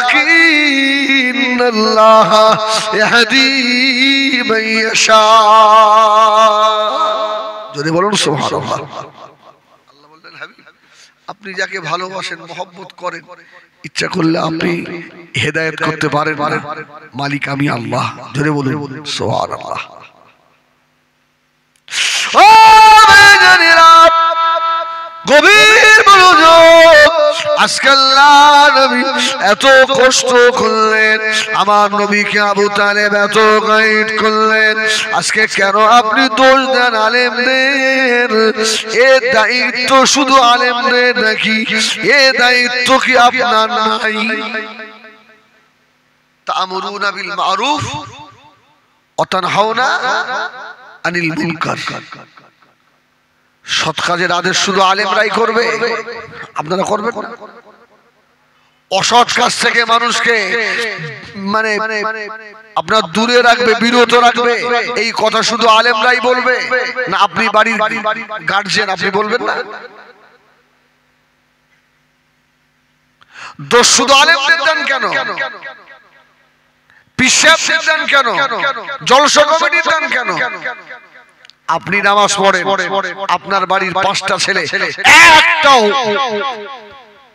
ইয়াহদি মান ইয়াশা। জোরে বলুন সুবহানাল্লাহ। আল্লাহ বললেন, হাবিব, আপনি যাকে ভালোবাসেন, মহব্বত করেন, ইচ্ছা করলে আপনি হেদায়েত করতে পারেন না, মালিক আমি আল্লাহ। জোরে বলুন সুবহানাল্লাহ। ও ভাইজানেরা, গভীর মনোযোগ। আজকে আল্লাহ নবী এত কষ্ট করলেন, আমার নবীকে আবু তালেব এত গাইড করলেন, আজকে কেন আপনি দোষ দেন আলেমদের? এ দায়িত্ব শুধু আলেমদের নাকি? এ দায়িত্ব কি আপনার নাই? তা'মুরুনা বিল মা'রুফ ওয়া তানহাউনা আনিল মুনকার। সৎ কাজের আদেশ শুধু আলেমরাই করবে, আপনারা করবেন না? অসৎ কাজ থেকে মানুষকে মানে আপনার দূরে রাখবে, বিরত রাখবে, এই কথা শুধু আলেমরাই বলবে না আপনি বাড়ির গার্জিয়ান আপনি বলবেন না? দোষ শুধু আলেমদের দেন কেন? পিসাবদের দেন কেন? জলসা কমিটির দেন কেন? আপনি নামাজ পড়েন, আপনার বাড়ির 5টা ছেলে একটাও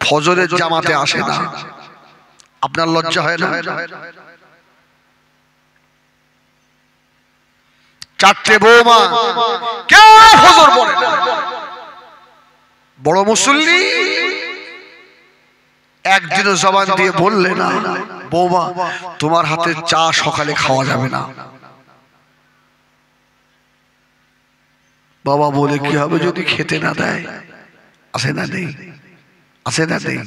ফজরের জামাতে আসে না, আপনার লজ্জা হয় না? 4টে বৌমা কে ফজর পড়ে না, বড় মুসল্লি, একদিনও জবান দিয়ে বললে না, বৌমা তোমার হাতে চা সকালে খাওয়া যাবে না। বাবা বলে কি হবে যদি খেতে না দেয়? আছে না নেই? আছে না নেই?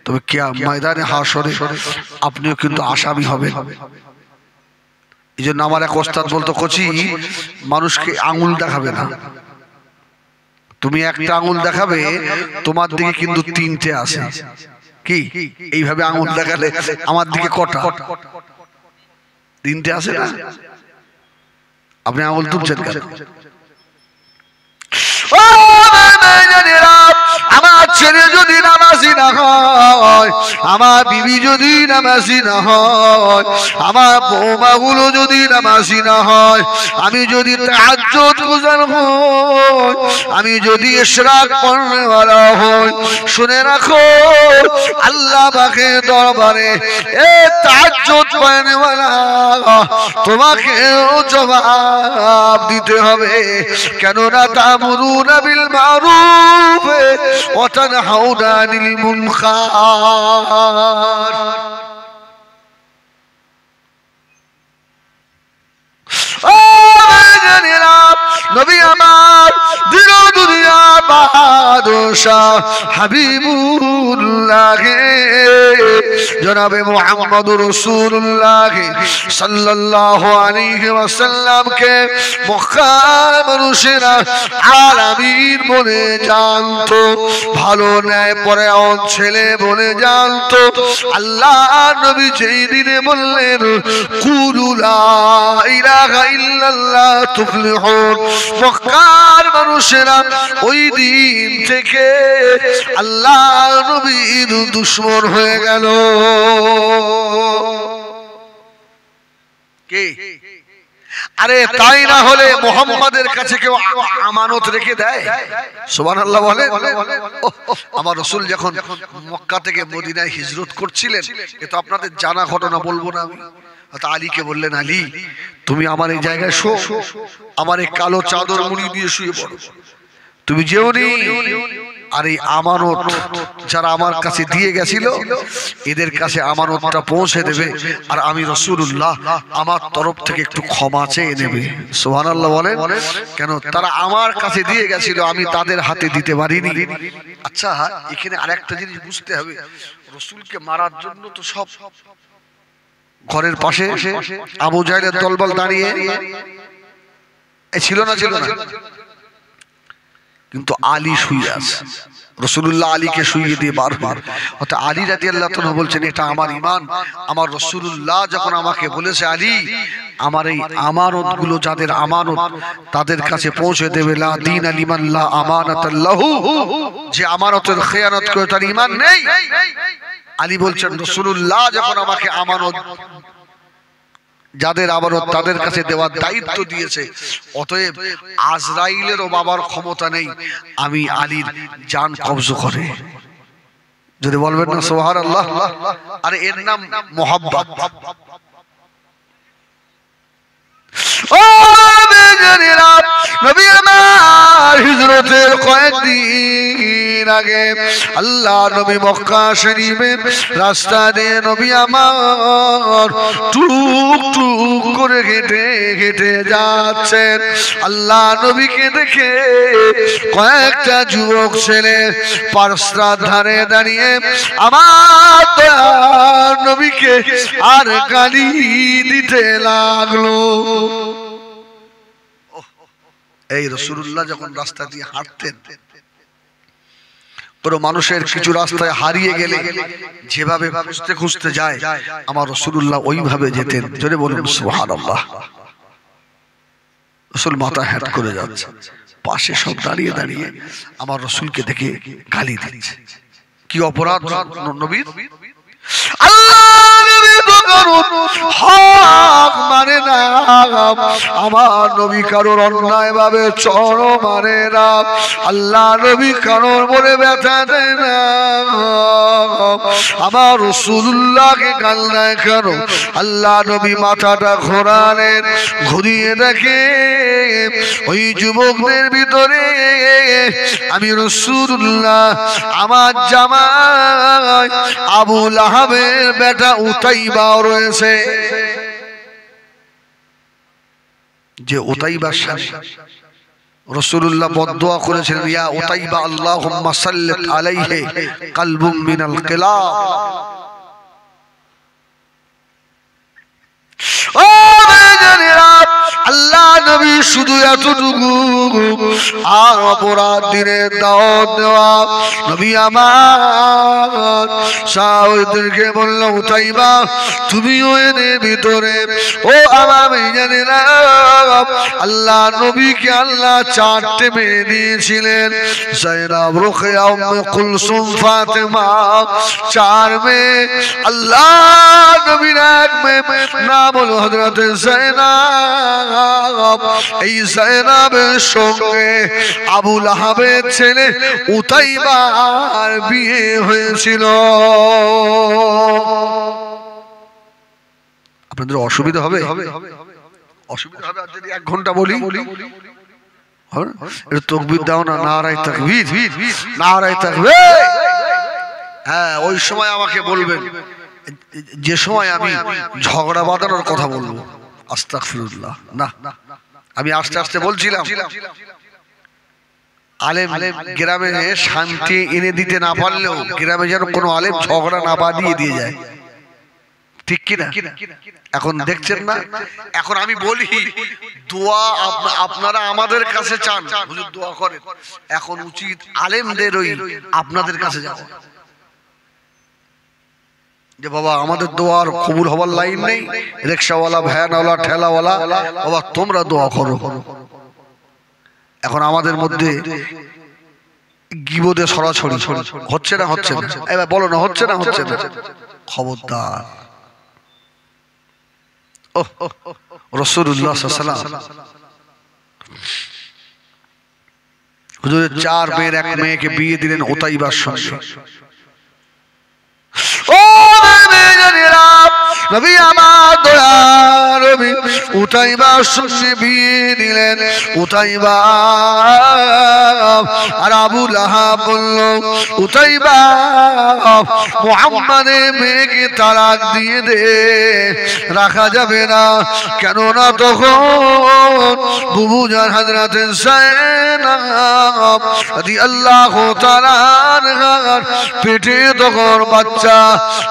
তবে কে ময়দানে হাসরে আপনিও কিন্তু আসামি হবেন। এই জন্য আমার এক ওস্তাদ বলতো, কচি মানুষকে আঙুল দেখাবে না, তুমি একটা আঙুল দেখাবে, তোমার দিকে কিন্তু 3টে আছে। কি এইভাবে আঙুল দেখালে আমার দিকে কটা? 3টে আছে না? আপনি আঙুল তুলছেন কেন? আমার ছেলে যদি নামাজি না হয়, আমার বিবি যদি নামাজি না হয়, আমার বৌমাগুলো যদি নামাজি না হয়, আমি যদি তাহাজ্জুদ গুজার হই, আমি যদি ইশরাক পড়নেওয়ালা হই, শুনে রাখো আল্লাহ পাকের দরবারে এ তাহাজ্জুদ পড়নেওয়ালা তোমাকেও জবাব দিতে হবে। কেননা তা'মুরুনা বিল মা'রুফ ওয়া তানহাউনা আনিল মুনকার। নবী আমার দিল দুনিয়া বাদশাহ হাবিবুল্লাহ জনাবে মুহাম্মদুর রাসূলুল্লাহ সাল্লাল্লাহু আলাইহি ওয়াসাল্লামকে মক্কার মানুষেরা আলামিন বলে জানতো, ভালো ন্যায় পরায়ণ ছেলে বলে জানতো। আল্লাহ নবী যেই দিনে বললেন কুলু লা ইলাহা ইল্লাল্লাহ তুফলিহুন, মক্কার মানুষেরা ওই দিন থেকে আল্লাহ নবীর দুশমন হয়ে গেল। কে? আরে তাই না হলে মুহাম্মাদের কাছে কেউ আমানত রেখে দেয়? সুবহানাল্লাহ বলে। আমার রাসূল যখন মক্কা থেকে মদিনায় হিজরত করছিলেন, এ তো আপনাদের জানা ঘটনা, বলবো না আমি। আলীকে বললেন, আলী তুমি আমার এই জায়গায় শো, আমার এই কালো চাদর মুড়ি দিয়ে শুয়ে পড়ো, তুমি যেও নি। আর এই আমানত যারা আমার কাছে দিয়ে গেছিল এদের কাছে আমানতটা পৌঁছে দেবে, আর আমি রাসূলুল্লাহ আমার তরফ থেকে একটু ক্ষমা চেয়ে নেবে। সুবহানাল্লাহ বলেন। কেন? তারা আমার কাছে দিয়ে গেছিল, আমি তাদের হাতে দিতে পারিনি। আচ্ছা, এখানে আরেকটা জিনিস বুঝতে হবে, রাসূলকে মারার জন্য তো সব ঘরের পাশে আবু জাহেলের দলবল দাঁড়িয়ে ছিল না? ছিল না? কিন্তু আলী শুয়ে আছে, রাসূলুল্লাহ আলীকে শুইয়ে দিয়ে বারবার। অর্থাৎ আলী রাদিয়াল্লাহু তাআলা বলছেন এটা আমার ঈমান। আমার রাসূলুল্লাহ যখন আমাকে বলেছে আলী আমার এই আমানতগুলো যাদের আমানত তাদের কাছে পৌঁছে দেবে, লা দীনা লিমান লা আমানাতা লাহু, যে আমানতের খেয়ানত করে তার ঈমান নেই। আলী বলছেন রাসূলুল্লাহ যখন আমাকে আমানত যাদের আমানত তাদের কাছে দেওয়ার দায়িত্ব দিয়েছে, অতএব আজরাইলেরও বাবার ক্ষমতা নেই আমি আলীর জান কবজ করে। যদি বলবেন না সুবহানাল্লাহ। আরে এর নাম মোহাব্বত। ও বেজানেরা, নবী আমার হিজরতের কয়েকদিন আগে আল্লাহ নবী মক্কা শরীফের রাস্তা দিয়ে নবী আমার টুক টুক করে হেঁটে হেঁটে যাচ্ছেন। আল্লাহ নবীকে দেখে কয়েকটা যুবক ছেলে পারস্রার ধারে দাঁড়িয়ে আমার দয়ার নবীকে আর গালি দিতে লাগলো। এই রাসূলুল্লাহ যখন রাস্তা দিয়ে হাঁটতেন, কোন মানুষের কিছু রাস্তায় হারিয়ে গেলে যেভাবে খুঁজতে খুঁজতে যায় আমার রাসূলুল্লাহ ওইভাবে যেতেন। জোরে বলুন সুবহানাল্লাহ। রাসূল মাথা হেঁট করে যাচ্ছে, পাশে সব দাঁড়িয়ে দাঁড়িয়ে আমার রাসূলকে দেখে গালি দিচ্ছে। কি অপরাধ নবীর? হক মানে না, আমার নবী কারোর অন্যায় ভাবে চড় মানে না, আল্লাহ নবী কারোর বলে ব্যথা দেয় না। আমার রাসূলুল্লাহকে গাল দেয় কেন? আল্লাহ নবী মাথাটা ঘোরালেন, ঘুরিয়ে দেখে ওই যুবকদের ভিতরে আমি রাসূলুল্লাহ আমার জামাই আবু লাহাবের বেটা উতাইবা রয়েছে। যে উতাইবার সাথে রাসূলুল্লাহ বদদুয়া করেছিলেন, ইয়া উতাইবা আল্লাহুম্মা সাল্লিত আলাইহি কলবুম মিনাল কিলাব। ও বেজানেরা, আল্লাহ নবী শুধু এতটুকু, আর অপরাধ দিনের দাওয়াত দেওয়া। নবী আমার সাহাবাদেরকে বলল, উতাইবা তুমিও এদের ভিতরে। ও আমার জানেরা, আল্লাহ নবীকে আল্লাহ চারটে মেয়ে দিয়েছিলেন, যায়েনাব, রুকাইয়া, উম্মে কুলসুম, ফাতেমা, চার মেয়ে। আল্লাহ নবীর এক মেয়ে নাম হলো হযরত যায়েনাব। এই যায়েনাবের সঙ্গে আবু লাহাবের ছেলে উতাইবার বিয়ে হয়েছিল। আপনাদের অসুবিধা হবে? অসুবিধা হবে আর যদি 1 ঘন্টা বলি? তাকবীর দাও না, নারায়ে তাকবীর, নারায়ে তাকবীর। হ্যাঁ, ওই সময় আমাকে বলবেন, যে সময় আমি ঝগড়া বাঁধানোর কথা বলবো। আস্তাগফিরুল্লাহ। না, আমি আস্তে আস্তে বলছিলাম, আলেম গ্রামে শান্তি এনে দিতে না পারলেও গ্রামে যেন কোনো আলেম ঝগড়া না বাঁধিয়ে দিয়ে যায়, ঠিক কিনা? এখন দেখছেন না, এখন আমি বলি দোয়া আপনারা আমাদের কাছে চান, হুজুর দোয়া করেন। এখন উচিত আলেমদের ওই আপনাদের কাছে যাওয়া, যে বাবা আমাদের দোয়ার কবুল হবার লাইন নেই, রিকশাওয়ালা, ভ্যানওয়ালা, ঠেলাওয়ালা, বাবা তোমরা দোয়া করো। এখন আমাদের মধ্যে গিবদে সরাসরি হচ্ছে না, হচ্ছে না? এবার বলো না, হচ্ছে না, হচ্ছে না? খবরদার। রাসূলুল্লাহ সাল্লাল্লাহু আলাইহি ওয়াসাল্লাম হুজুরের 4 মেয়ের এক মেয়েকে বিয়ে দিলেন উতাইবার সঙ্গে। ও মেয়েরা, নবী আমার দয়ার নবী উতাইবার সঙ্গে বিয়ে দিলেন। উতাইবা আর আবু লাহাব বলল, উতাইবা মুহাম্মাদের মেয়েকে তালাক দিয়ে দে, রাখা যাবে না। কেননা তখন বুবুজান হযরত যায়েনাব রাদিয়াল্লাহু তাআলা আনহার পেটে তখন বাচ্চা,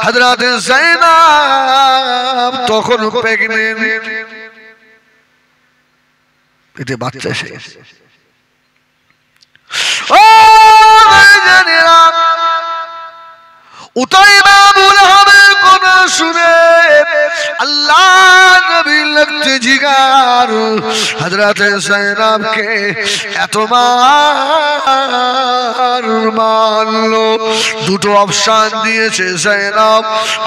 হযরত যায়েনাব তখন প্রেগন্যান্ট, পেটে বাচ্চা এসে গেছে। ও জানেরা, উতাইবা আবু লাহাবের কথা শুনে আল্লাহ নবী লাগতে জিগার হযরত যায়েনাবকে এত মারলো। 2টো অপশন দিয়েছে যায়েনাব,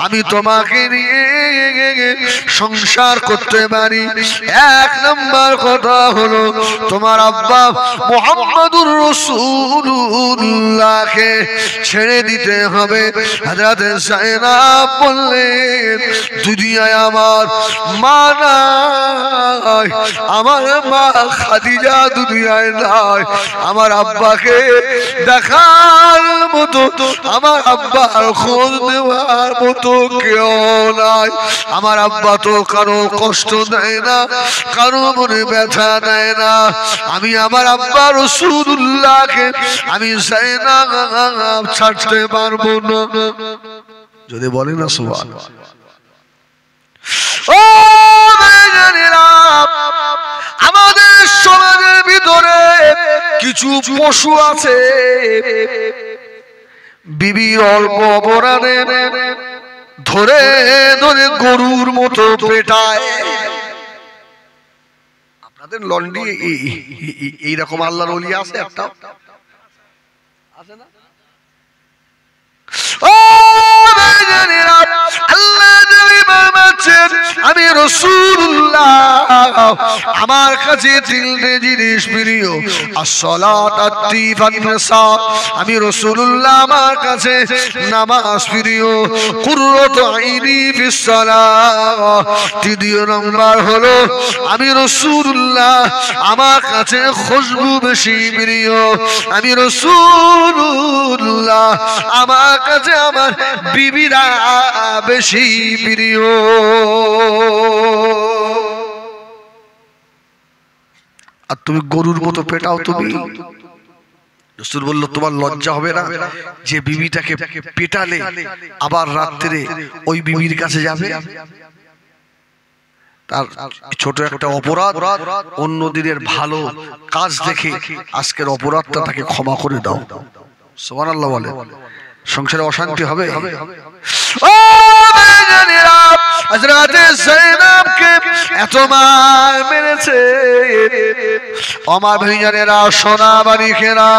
আমি তোমাকে নিয়ে সংসার করতে পারি। 1 নম্বর কথা হলো তোমার আব্বা মুহাম্মদুর রাসূলুল্লাহকে ছেড়ে দিতে হবে। হযরত যায়েনাব বললেন, দুনিয়ায় আমার মা নাই, আমার মা খাদিজা দুনিয়ায় নাই, আমার আব্বাকে দেখার মতো, আমার আব্বার খোঁজ নেওয়ার মতো কেউ নাই। আমার আব্বা তো কারো কষ্ট দেয় না, কারো মনে ব্যথা দেয় না। আমি আমার আব্বা রাসূলুল্লাহকে আমি যায়েনাব ছাড়তে পারবো না। যদি বলে না সুবহানাল্লাহ। ও মেয়েরা, আমাদের সমাজের ভিতরে কিছু পশু আছে, বিবি অল্প অপরাধে ধরে ধরে গরুর মতো পেটায়। আপনাদের লন্ডি এইরকম আল্লাহর ওলি আছে একটা? আছে না? ও মেয়েরা, আল্লাহ নবী বলেছেন, আমি রাসূলুল্লাহ, আমার কাছে 3টে জিনিস প্রিয়। as-সালাত, at-তিব, an-নিসা। আমি রাসূলুল্লাহ, আমার কাছে নামাজ প্রিয়। কুররাতু আইনি ফিস-সালাহ। 3 নম্বর হলো আমি রাসূলুল্লাহ, আমার কাছে খুশবু বেশি প্রিয়। আমি রাসূলুল্লাহ, আমার কাছে আমার বিবিরা বেশি প্রিয়। আর তুমি গরুর মতো পেটাও। তুমি রাসূল বলল, তোমার লজ্জা হবে না যে বিবিটাকে পেটালে আবার রাত্রে ওই বিবির কাছে যাবে? তার ছোট একটা অপরাধ, অন্য দিনের ভালো কাজ দেখে আজকের অপরাধটা তাকে ক্ষমা করে দাও। সুবহানাল্লাহ বলে। সংসারে অশান্তি হবে। ও ভাইজানেরা, হযরত যায়েনবকে এত মার মেরেছে। আমার ভাইজানেরা, সোনা বাড়িখেরা,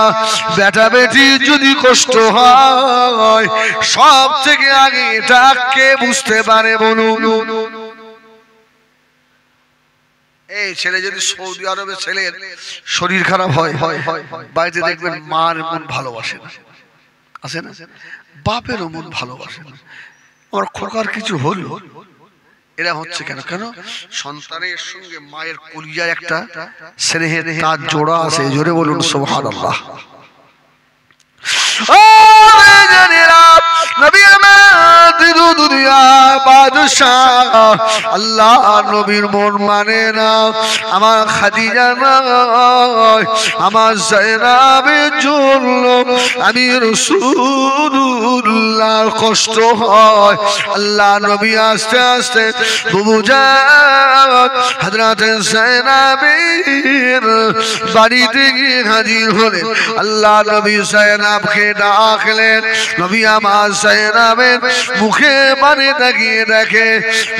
বেটা বেটি যদি কষ্ট হয় সব থেকে আগে এটা কে বুঝতে পারে বলুন? এই ছেলে যদি সৌদি আরবে ছেলের শরীর খারাপ হয়, বাড়িতে দেখবেন মার মন ভালোবাসে না, আছে না? বাপেরও মন ভালোবাসে না। আমার খোকার কিছু হলো, এরা হচ্ছে কেন? কেন সন্তানের সঙ্গে মায়ের কলিজায় একটা স্নেহের তার জোড়া আছে। জোরে বলুন সুবহানাল্লাহ। আল্লাহ নবীর মন মানে না। আমার খাদিজা নয়, আমার যায়েনবের জন্য আমি রাসূলুল্লাহর কষ্ট হয়। আল্লাহ নবী আস্তে আস্তে বুবুজান হযরত যায়েনবের বাড়িতে গিয়ে হাজির হলেন। আল্লাহ নবী যায়েনবকে ডাকলেন। নবী আমার যায়েনবের মুখে পানি তাকিয়ে দেখে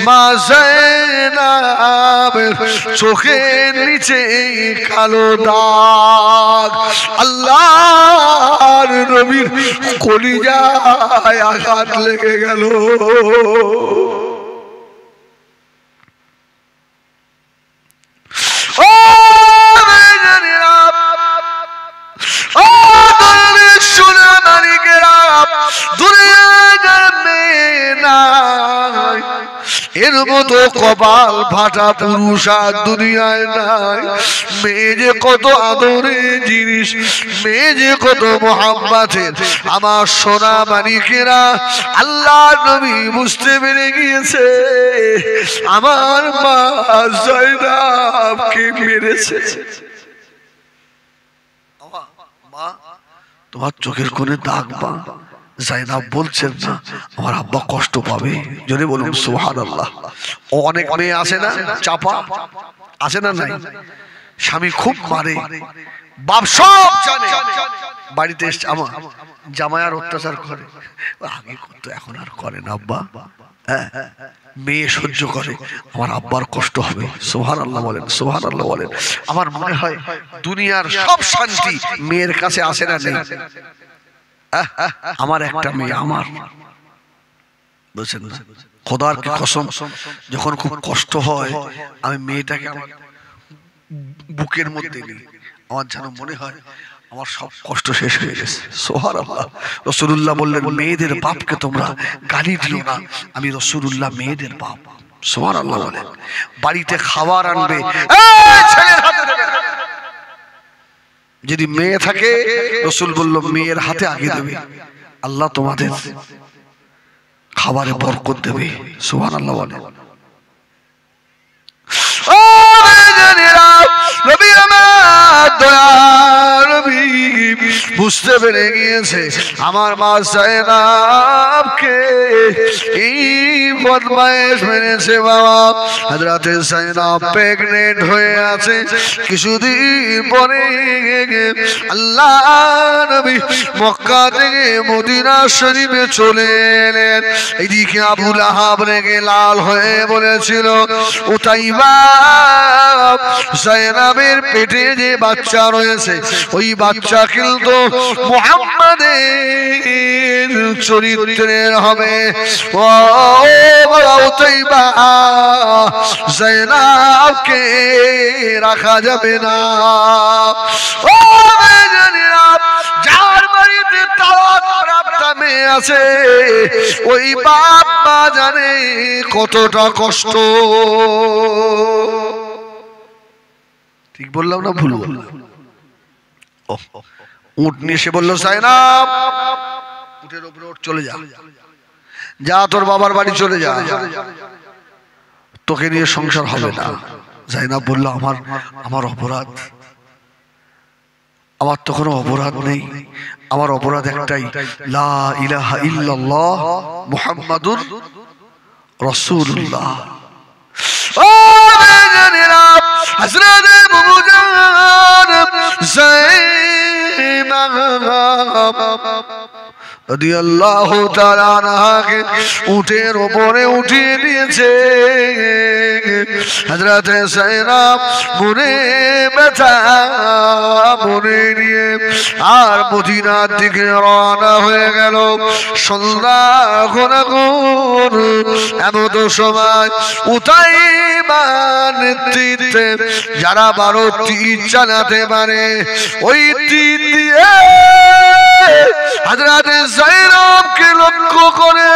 মা যায়েনব চোখের নিচে কালো দাগ। আল্লাহর নবীর কলিজায় আঘাত লেগে গেল। এর মতো কপাল ফাটা পুরুষ আর দুনিয়ায় নাই। মেয়ে যে কত আদরের জিনিস, মেয়ে যে কত মোহাম্মতের। আমার সোনা মানিকেরা, আল্লাহ নবী বুঝতে পেরে গিয়েছে আমার মা যায়েনবকে মেরেছে। মা, তোমার চোখের কোণে দাগ মা। যায়েনব বলছেন না আমার আব্বা কষ্ট পাবে। যদি বলুন সুবহানাল্লাহ। অনেক মেয়ে আছে না, চাপা আছে না? নাই, স্বামী খুব মারে, বাপ সব জানে, বাড়িতে এসে আমার জামাই আর অত্যাচার করে। আগে করতো, এখন আর করে না আব্বা। হ্যাঁ, মেয়ে সহ্য করে, আমার আব্বার কষ্ট হবে। সুবহানাল্লাহ বলেন, সুবহানাল্লাহ বলেন। আমার মনে হয় দুনিয়ার সব শান্তি মেয়ের কাছে আসে না? নেই। আমার একটা মেয়ে, আমার বুঝছেন না, খোদার কি কসম, যখন খুব কষ্ট হয় আমি মেয়েটাকে বুকের মধ্যে নিই, আমার যেন মনে হয় আমার সব কষ্ট শেষ হয়ে গেছে। সুবহানাল্লাহ। রাসূলুল্লাহ বললেন মেয়েদের বাপকে তোমরা গালি দিও না, আমি রাসূলুল্লাহ মেয়েদের বাপ। সুবহানাল্লাহ বলেন। বাড়িতে খাবার আনবে, ছেলের হাতে দেবে না। যদি মেয়ে থাকে রাসূল বলল মেয়ের হাতে আগে দেবে, আল্লাহ তোমাদের খাবারে বরকত দেবে। সুবহানাল্লাহ বলেন। ও ভাইজানেরা, নবী আমার দয়ার নবী বুঝতে পেরে গিয়েছে আমার মা যায়েনবকে এই বদমাইশ মেরেছে। বাবা হযরত যায়েনব প্রেগনেন্ট হয়ে আছে। কিছুদিন পরে আল্লাহ নবী মক্কা থেকে মদিনা শরীফে চলে এলেন। এইদিকে আবু লাহাব রেগে লাল হয়ে বলেছিল উতাইবা যায়েনবের পেটে যে বাচ্চা রয়েছে ওই বাচ্চা কিন্তু মুহাম্মাদের চরিত্রের হবে। ও উতাইবা, যায়েনবকে রাখা যাবে না। ও ভাইজানেরা, যার বাড়িতে তালাক প্রাপ্ত মেয়ে আছে ওই বাপ মা জানে কতটা কষ্ট। ঠিক বললাম না ভুল বললাম? উট নিয়ে এসে বললো যায়েনব উটের উপরে উঠ, চলে যা, যা তোর বাবার বাড়ি চলে যা, তোকে নিয়ে সংসার হবে না। যায়েনব বলল আমার অপরাধ, আমার তো কোনো অপরাধ নেই, আমার অপরাধ একটাই, লা ইলাহা ইল্লাল্লাহ মুহাম্মাদুর রাসূলুল্লাহ। জানেরা হযরত বুবুজান যায়নাব রাদিয়াল্লাহু তাআলা আনহাকে উটের উপরে উঠিয়ে দিয়েছে। হযরত যায়নাব মনে ব্যথা মনে নিয়ে আর মদিনার দিকে রওনা হয়ে গেল। সন্ধ্যা এখন এমন সময় উতাইবার নেতৃত্বে যারা 12 তীর চালাতে পারে ওই তীর দিয়ে হযরত যায়নাবকে লক্ষ্য করে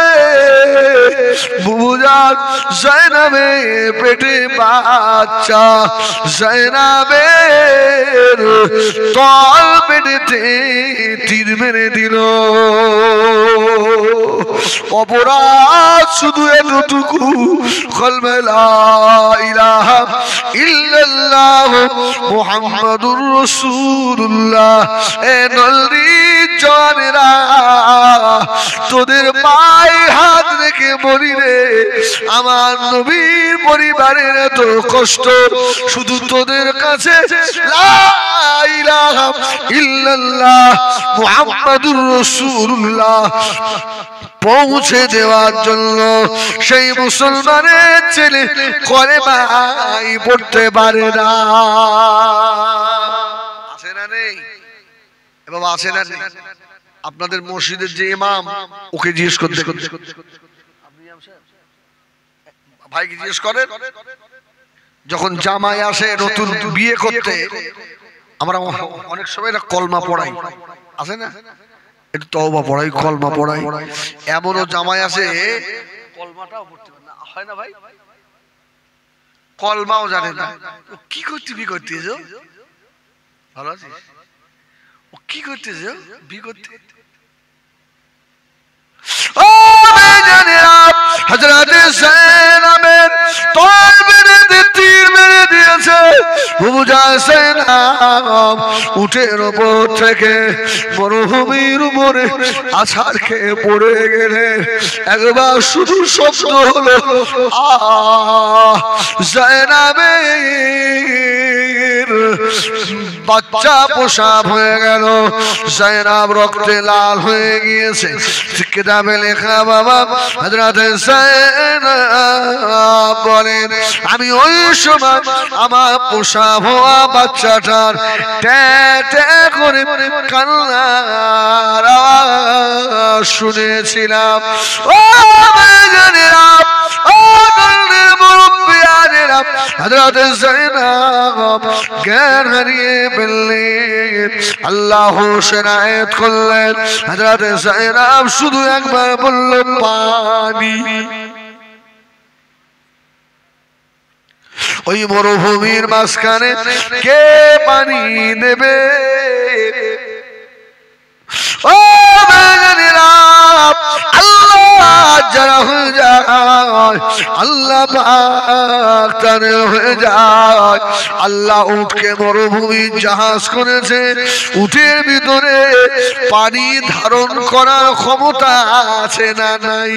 বুবুজান যায়নাবের পেটে বাচ্চা যায়নাবের তল পেটেতে তীর মেরে দিল। অপরাধ শুধু এতটুকু, কলমে লা ইলাহা ইল্লাল্লাহ মুহাম্মাদুর রাসূলুল্লাহ। এ নলরি জানেরা তোদের পায়ে হাত রেখে বলি রে, আমার নবীর পরিবারের এত কষ্ট শুধু তোদের কাছে লা ইলাহা ইল্লাল্লাহ মুহাম্মাদুর রাসূলুল্লাহ পৌঁছে দেওয়ার জন্য সেই মুসলমানের ছেলে কলেমাই পড়তে পারে না। আছে না নেই? বাবা আছে না নেই? আপনাদের মসজিদের যে ইমাম ওকে জিজ্ঞেস করতে ভাইকে জিজ্ঞেস করেন, যখন জামাই আসে নতুন বিয়ে করতে আমরা অনেক সময় না কলমা পড়াই, আছে না? একটু তওবা পড়াই, কলমা পড়াই। এমনও জামাই আছে কলমাটাও পড়তে পারে না, হয় না ভাই? কলমাও জানে না। ও কি করতে বি করতেছ? ভালো আছিস? ও কি করতেছ বি করতে? ও বেজানেরা হযরত যায়নাবের তল মেরে তীর মেরে দিয়েছে। বুবুজান যায়নাব উটের উপর থেকে মরুভূমির উপরে আছাড় খেয়ে পড়ে গেলে একবার শুধু শব্দ হলো আহ। যায়নাবের বাচ্চা প্রসাব হয়ে গেল, যায়নাব রক্তে লাল হয়ে গিয়েছে। কিতাবে লেখা বাবা হযরত যায়নাব বলেন আমি ওই সময় আমার প্রসাব হওয়া বাচ্চাটার ট্যা ট্যা করে কান্নার আওয়াজ শুনেছিলাম। ও বেজানেরা, ও নন্দের মুরব্বিয়ানেরা, হযরত যায়নাব জ্ঞান হারিয়ে ফেললেন। আল্লাহ হোসেন আয়াত করলেন, হযরত যায়নাব শুধু একবার বলল পানি। ওই মরুভূমির মাঝখানে কে পানি দেবে? ও বেজানেরা, আল্লাহ যারা হয়ে যায়, আল্লাহ পাক তারা হয়ে যায়। আল্লাহ উটকে মরুভূমির জাহাজ করেছে, উটের ভিতরে পানি ধারণ করার ক্ষমতা আছে না নাই?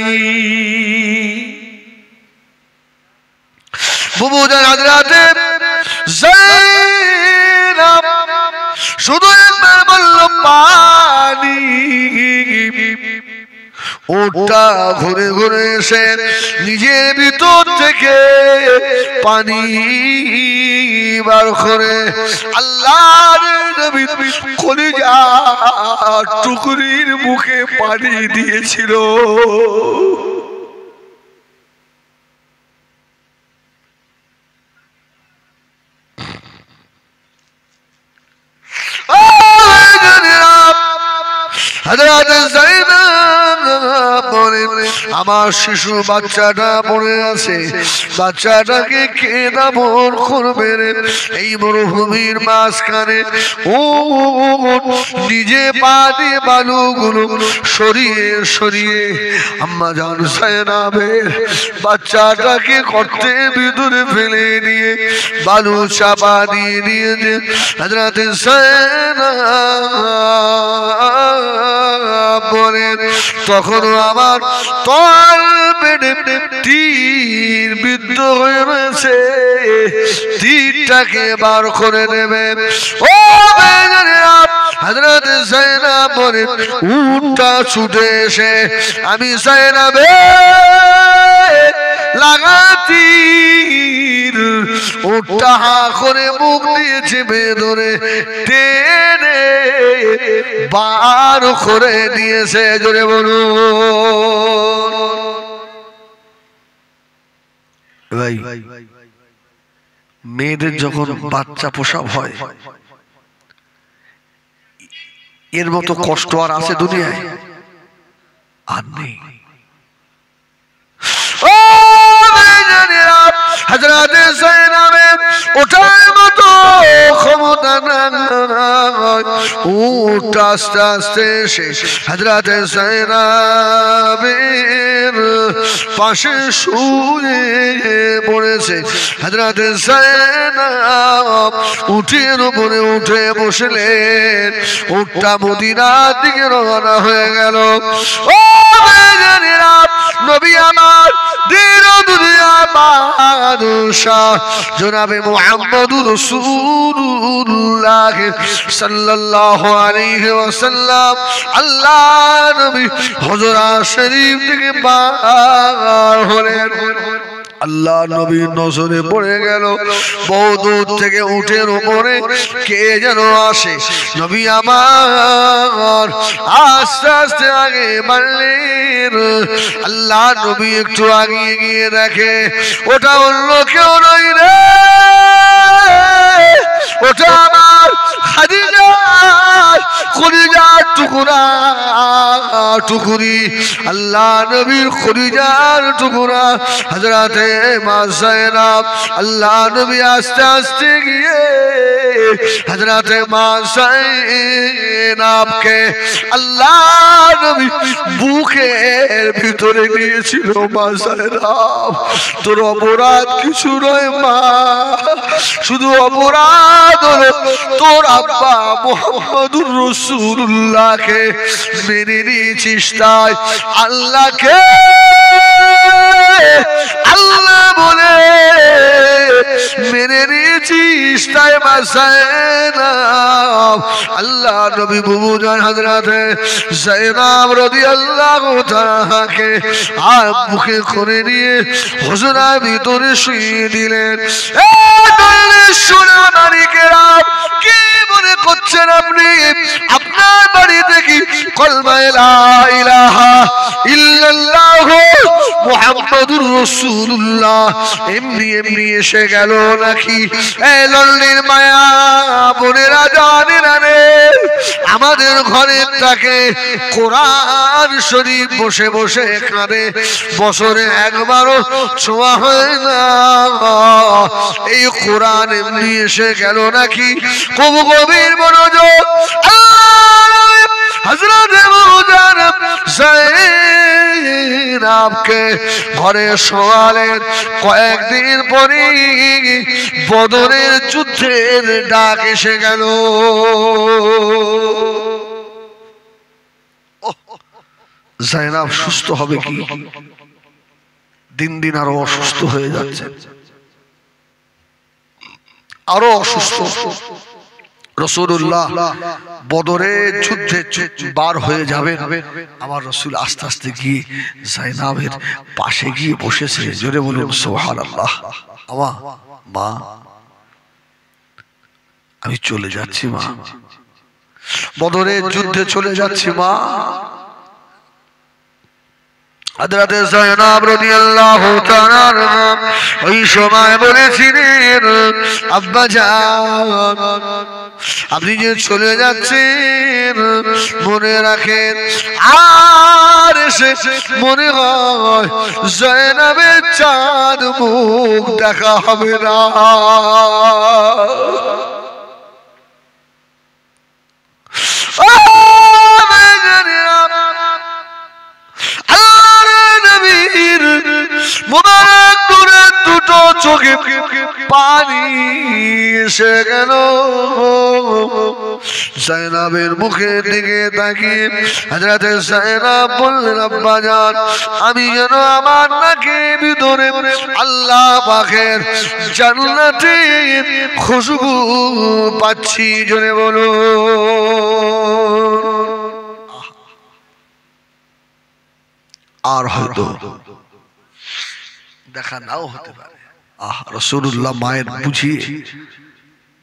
বুবুজান হযরত যায়নাব শুধু একবার বলল পানি। উটটা ঘুরে ঘুরে এসে নিজের ভিতর থেকে পানি বার করে আল্লাহর নবী কলিজা টুকরির মুখে পানি দিয়েছিল। হযরত যায়নাব বলেন আমার শিশু বাচ্চাটা পড়ে আছে, বাচ্চাটাকে কে দাফন করবে রে? এই মরুভূমির মাঝখানে ও নিজে পা দিয়ে বালুগুলো সরিয়ে সরিয়ে আম্মা জান যায়নাবের বাচ্চাটাকে গর্তের ভিতরে ফেলে দিয়ে বালু চাপা দিয়ে দিয়েছে। হযরত যায়নাব বলেন তখনও আমার তল পেটে তীর বিদ্ধ হয়ে রয়েছে। তীরটাকে বার করে দেবে। ও হযরত যায়েনব বলে উটটা ছুটে এসে আমি যায়েনবে লাগাতি উটটা হা করে মুখ দিয়ে চেপে ধরে টেনে বার করে দিয়েছে। জোরে বলুন ভাই, মেয়েদের যখন বাচ্চা প্রসব হয় এর মতো কষ্ট আর আছে দুনিয়ায়? আর নেই। হযরত যায়েনবের ওটার মতো ক্ষমতা নাই। উটটা আস্তে আস্তে এসে হযরত যায়েনবের পাশে শুয়ে পড়েছে। হযরত যায়েনব উটের উপরে উঠে বসলেন। উটটা মদিনার দিকে রওনা হয়ে গেল। ও ভাইজানেরা, নবী আমার দিন দুনিয়া বাদশাহ জনাবে মুহাম্মদুর রাসূলুল্লাহ সাল্লাল্লাহু আলাইহি ওয়াসাল্লাম আল্লাহ নবী হুজরা শরীফ থেকে বার হলেন। আল্লাহ নবীর নজরে পড়ে গেল বহু দূর থেকে উটের উপরে কে যেন আসে। নবী আমার আস্তে আস্তে আগে বাড়লেন। আল্লাহ নবী একটু আগিয়ে গিয়ে দেখে ওটা অন্য কেউ নয় রে, ওটা আমার খাদিজা কলিজার টুকরা টুকুরি। আল্লাহ নবীর কলিজার টুকরা হযরতে মা যায়েনব। আল্লাহ নবী আস্তে আস্তে গিয়ে হযরতে মা যায়েনবকে আল্লাহ নবী বুকের ভিতরে নিয়েছিল। মা যায়েনব, তোর অপরাধ কিছু নয় মা, শুধু অপরাধ হলো তোর আব্বা মুহাম্মদুর রাসূলুল্লাহকে মেনে নিয়েছিস, তাই আল্লাহকে আল্লাহ বলে মেনে নিয়েছিস, তাই মা যায়েনব আল্লাহ নবী বুবুজান হযরতে যায়েনব রাদিয়াল্লাহু তাআলাকে আর বুকে করে নিয়ে হুজরার ভিতরে শুইয়ে দিলেন। সোনা নারীকেরা কি মনে করছেন আপনি? আপনার বাড়িতে কি কলমা লা ইলাহা ইল্লাল্লাহ মুহাম্মাদুর রাসূলুল্লাহ এমনি এমনি এসে গেল নাকি? এই লল্লির মায়া বোনেরা জানেন রে, আমাদের ঘরের তাকে কোরআন শরীফ বসে বসে এখানে বছরে একবারও ছোঁয়া হয় না। এই কোরআন এমনি এসে গেল নাকি? খুব গভীর মনোযোগ। হযরত যায়েনবকে ঘরে শোয়ালেন। কয়েকদিন পরে বদরের যুদ্ধের ডাক এসে গেল। যায়েনব সুস্থ হবে কি? দিন দিন আরো অসুস্থ হয়ে যাচ্ছে, আরো অসুস্থ। রাসূলুল্লাহ বদরের যুদ্ধে বার হয়ে যাবে, আমার রাসূল আস্তে আস্তে গিয়ে যায়েনবের পাশে গিয়ে বসেছে। জোরে বলুন সুবহানাল্লাহ। আমা মা, আমি চলে যাচ্ছি মা, বদরের যুদ্ধে চলে যাচ্ছি মা। হযরতে যায়েনব রাদিয়াল্লাহু তাআলা ওই সময় বলেছিলেন, আব্বা জান আপনি যে চলে যাচ্ছেন মনে রাখেন আর এসে মনে হয় যায়েনবের চাঁদ মুখ দেখা হবে না। মুবারক নূরে দুটো চোখে পানি এসে গেল। জাইনাবের মুখের দিকে তাকিয়ে হযরত জাইনাব বললেন আব্বা জান আমি যেন আমার নাকের ভিতরে আল্লাহ পাকের জান্নাতের খুশবু পাচ্ছি জোরে বলো আর হয়তো দেখা নাও হতে পারে রাসূলুল্লাহ মায়ের বুঝিয়ে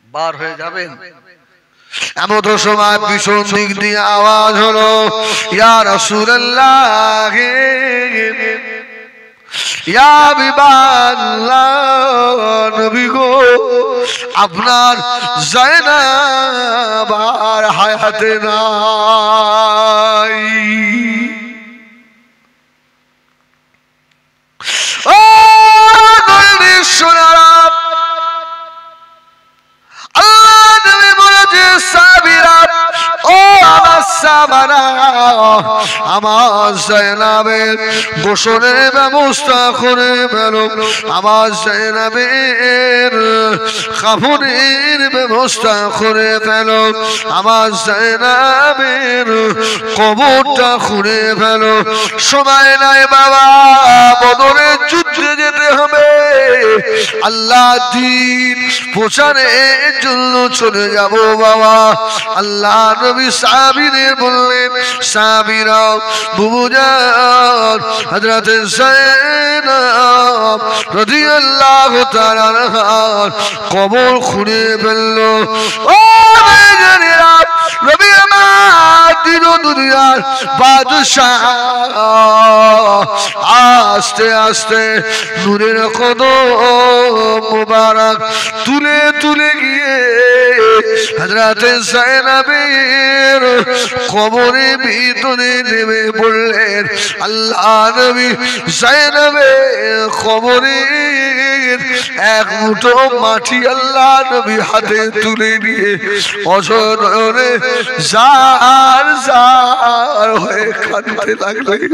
বার হয়ে যাবেন এমন সময় পিছন দিক দিয়ে আওয়াজ হলো ইয়া রাসূলুল্লাহ ইয়া হাবিবাল্লাহ নবী গো আপনার জাইনাব আর হায়াতে নাই ও নবী সোনারা আল্লাহ নবী বলেছে সাবিরা ও আমার সাবারা আমার জাইনাবের গোসলের ব্যবস্থা করে ফেলো আমার জাইনাবের কাফনের ব্যবস্থা করে ফেলো আমার জাইনাবের কবরটা খুঁড়ে ফেলো সময় নাই বাবা বদরের যুদ্ধে যেতে হবে আল্লাহ দ্বীন প্রচারের জন্য চলে যাব বাবা আল্লাহ নবী সাহাবীদের বললেন সাহাবীরা বুবুজান হযরত জাইনাব রাদিয়াল্লাহু তাআলা আনহার কবর খুঁড়ে ফেলল ও মেয়েরা নবী আমার দিন দুনিয়ার বাদশাহ আস্তে আস্তে নূরের কদম মুবারক তুলে তুলে গিয়ে হযরত জাইনাবের কবরের ভিতরে নেমে পড়লেন আল্লাহ নবী জাইনাবের কবরের এক মুঠো মাটি আল্লাহ নবী হাতে তুলে নিয়ে অজনয়নে জার জার হয়ে কাঁদতে লাগলেন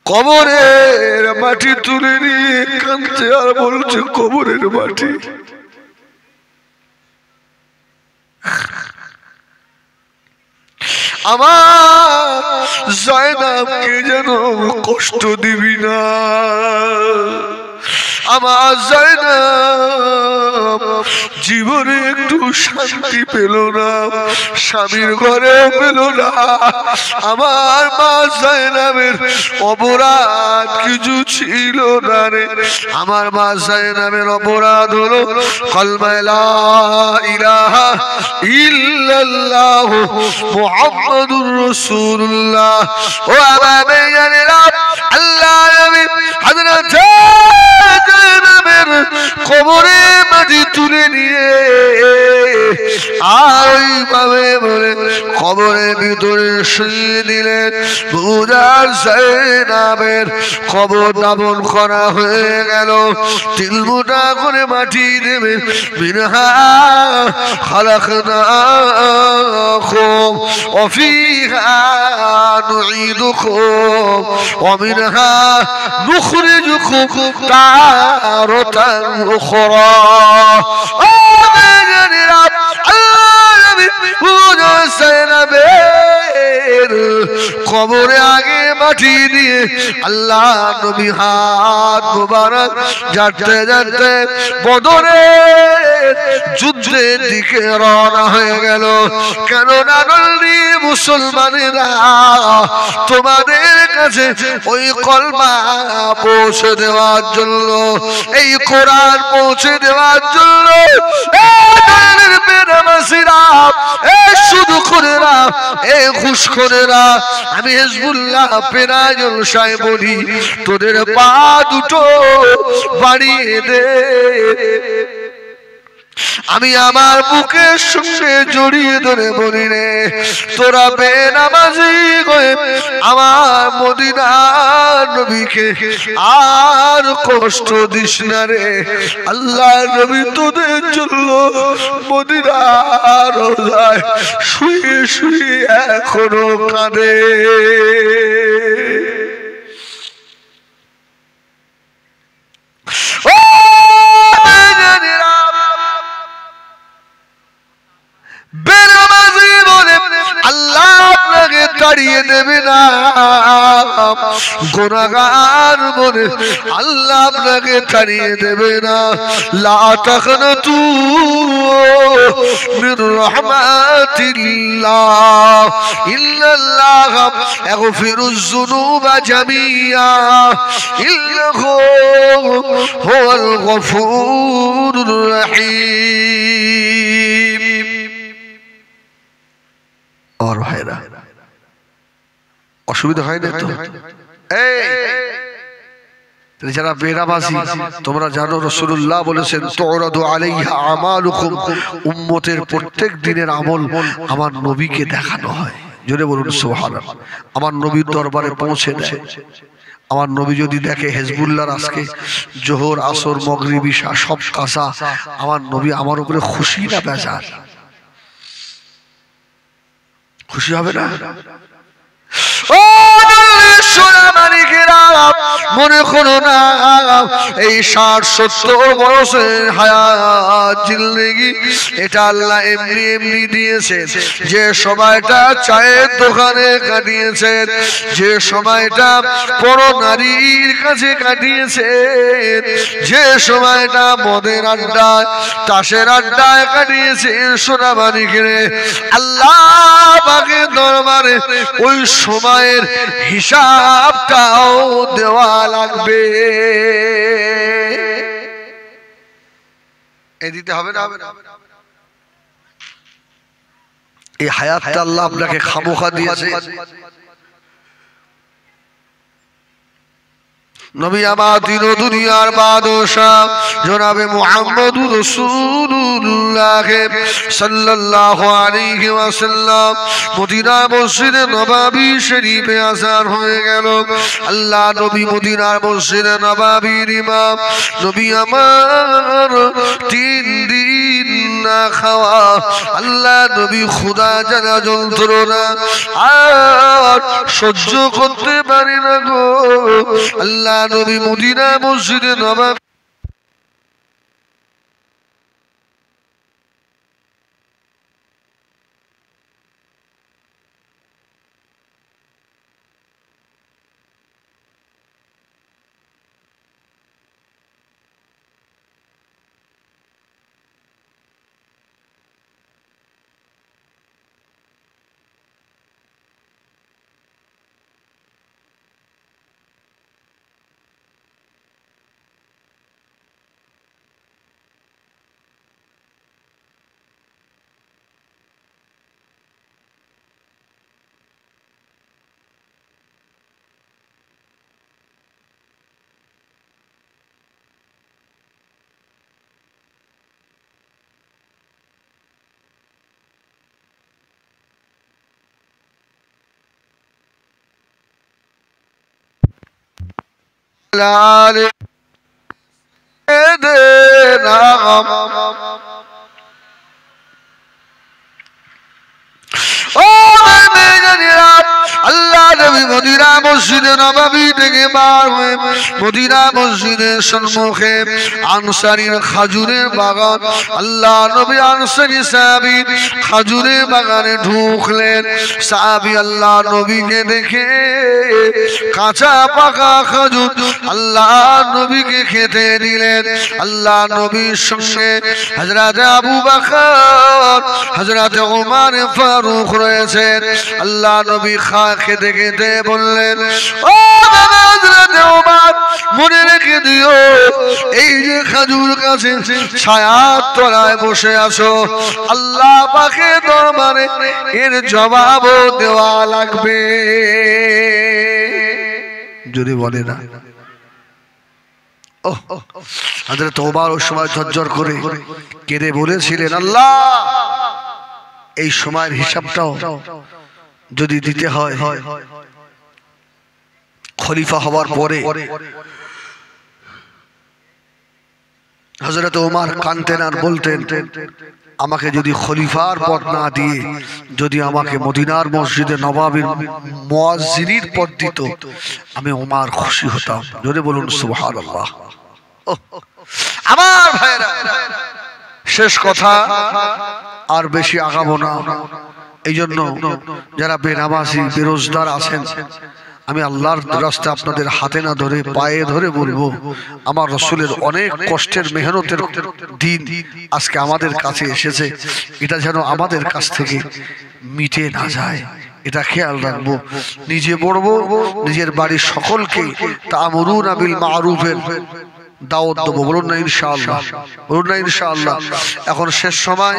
কবরের মাটি তুলে নিয়ে কাঁদছে আর বলছে কবরের মাটি আমার জাইনাবকে যেন কষ্ট দিবি না আমার জাইনাব জীবনে একটু শান্তি পেল না স্বামীর ঘরে পেল না আমার মা জাইনাবের অপরাধ কিছু ছিল না রে আমার মা জাইনাবের অপরাধ হলো কলমা লা ইলাহা ইল্লাল্লাহ মুহাম্মাদুর রাসূলুল্লাহ ও আমার মেয়েরা আল্লাহ নবী হযরত জাইনাবের কবরে মাটি তুলে নিয়ে এইভাবে বলে কবরের ভিতরে শুইয়ে দিলেন বুজার জাইনাবের কবর দাফন করা হয়ে গেল তিলমুটা করে মাটি দেবে মিনহা খালাকনাকুম ওয়া ফিহা নুঈদুকুম ওয়া মিনহা নুখরিজুকুম তারাতান উখরা কবরে আগে মাটি দিয়ে আল্লাহ নবী হাত মুবারক যাতে যাতে বদরের যুদ্ধের দিকে রওনা হয়ে গেল কেন না নলি মুসলমানেরা তোমাদের কাছে ওই কলমা পৌঁছে দেওয়ার জন্য এই কোরআন পৌঁছে দেওয়ার জন্য শুধু করে না খুশ করে না আমি হিজবুল্লাহ পেরাজল সাহেব বলি তোদের পা দুটো বাড়িয়ে দে আমি আমার বুকের সঙ্গে জড়িয়ে ধরে বলি রে, তোরা বেনামাজি হয়ে আমার মদিনার নবীকে আর কষ্ট দিস না রে। আল্লাহ নবী তোদের জন্য মদিনার রোজায় শুয়ে শুয়ে এখনো কাঁদে। বেনামাজি বলে আল্লাহ আপনাকে তাড়িয়ে দেবে না, গুনাহগার বলে আল্লাহ আপনাকে তাড়িয়ে দেবে না। লা তাকনাতু মির রাহমাতিল্লাহ ইল্লাল্লাহ ইয়াগফিরুজ যুনুবা জামিআ ইন্নাহু হুয়াল গফুরুর রহিম। আর ভাইরা অসুবিধা হয় না তো? এই যারা বেনামাজি, তোমরা জানো রাসূলুল্লাহ বলেছেন তুরাদু আলাইহা আমালুকুম, উম্মতের প্রত্যেক দিনের আমল আমার নবীকে দেখানো হয়। জোরে বলুন সুবহানাল্লাহ। আমার নবীর দরবারে পৌঁছে দেয়। আমার নবী যদি দেখে হিজবুল্লাহর আজকে জোহর আসর মাগরিব ইশা সব কাজা, আমার নবী আমার উপরে খুশি না বেজার? খুশি হবে না? মনে করো না এই 60-70 বছরের হায়াত জিন্দেগি এটা আল্লাহ এমনি এমনি দিয়েছেন। যে সময়টা চায়ের দোকানে কাটিয়েছেন, যে সময়টা বড় নারীর কাছে কাটিয়েছেন, যে সময়টা মদের আড্ডায় তাসের আড্ডায় কাটিয়েছেন, সোনা মানিকেরে আল্লাহ পাকের দরবারে ওই সময়ের হিসাবটাও দেওয়া লাগবে। দিতে হবে না? এই হায়াতটা আল্লাহ আপনাকে খামোখা দিয়েছে। নবী আমার দিন ও দুনিয়ার বাদশাহ জনাবে মুহাম্মদুর রাসূলুল্লাহ সাল্লাল্লাহু আলাইহি ওয়াসাল্লাম মদিনা মসজিদে নববী শরীফে আযান হয়ে গেল। আল্লাহ নবী মদিনার মসজিদে নববীর ইমাম। নবী আমার 3 দিন না খাওয়া। আল্লাহ নবী খোদা জানা যন্ত্রণা আর সহ্য করতে পারি না গো। আল্লাহ নবী মদিনা মসজিদে নববী আল্লাহ নবী মদিনা মসজিদে নববী থেকে বার হয়ে মদিনা মসজিদের সম্মুখে আনসারীর খাজুরের বাগান, আল্লাহ নবী আনসারী সাহাবী খাজুরের বাগানে ঢুকলেন। সাহাবী আল্লাহ নবীকে দেখে কাঁচা পাকা খাজুর আল্লাহ নবীকে খেতে দিলেন। আল্লাহ নবীর সঙ্গে হযরত আবু বকর, হযরত ওমর ফারুক রয়েছেন। আল্লাহ নবী খেতে খেতে বললেন, ও হযরত ওমর, মনে রেখে দিও এই যে খাজুর গাছে ছায়ার তলায় বসে আছো, আল্লাহ পাকের দরবারে এর জবাব দেওয়া লাগবে। যদি বলে না হযরত ওমর ওই সময় ঝরঝর করে কেঁদে বলেছিলেন, আল্লাহ এই সময়ের হিসাবটাও যদি দিতে হয় খলিফা হওয়ার পরে। হযরত ওমর কাঁদতেন আর বলতেন, আমাকে যদি খলিফার পদ না দিয়ে যদি আমাকে মদিনার মসজিদে নবাবীর মুয়াজ্জিনের পদ দিত, আমি ওমর খুশি হতাম। জোরে বলুন সুবহানাল্লাহ। আমার ভাইরা, শেষ কথা, আর বেশি আগাবো না। এই জন্য যারা বেনামাজি বেরোজগার আছেন, আমি আল্লাহর রাস্তায় আপনাদের হাতে না ধরে পায়ে ধরে বলবো, আমার রাসূলের অনেক কষ্টের মেহনতের দিন আজকে আমাদের কাছে এসেছে, এটা যেন আমাদের কাছ থেকে মিটে না যায়, এটা খেয়াল রাখবো। নিজে পড়বো, নিজের বাড়ির সকলকে তা'মুরুনা বিল মা'রুফের দাওয়াত দেবো। বলুন না ইনশাআল্লাহ, বলুন না ইনশাআল্লাহ। এখন শেষ সময়,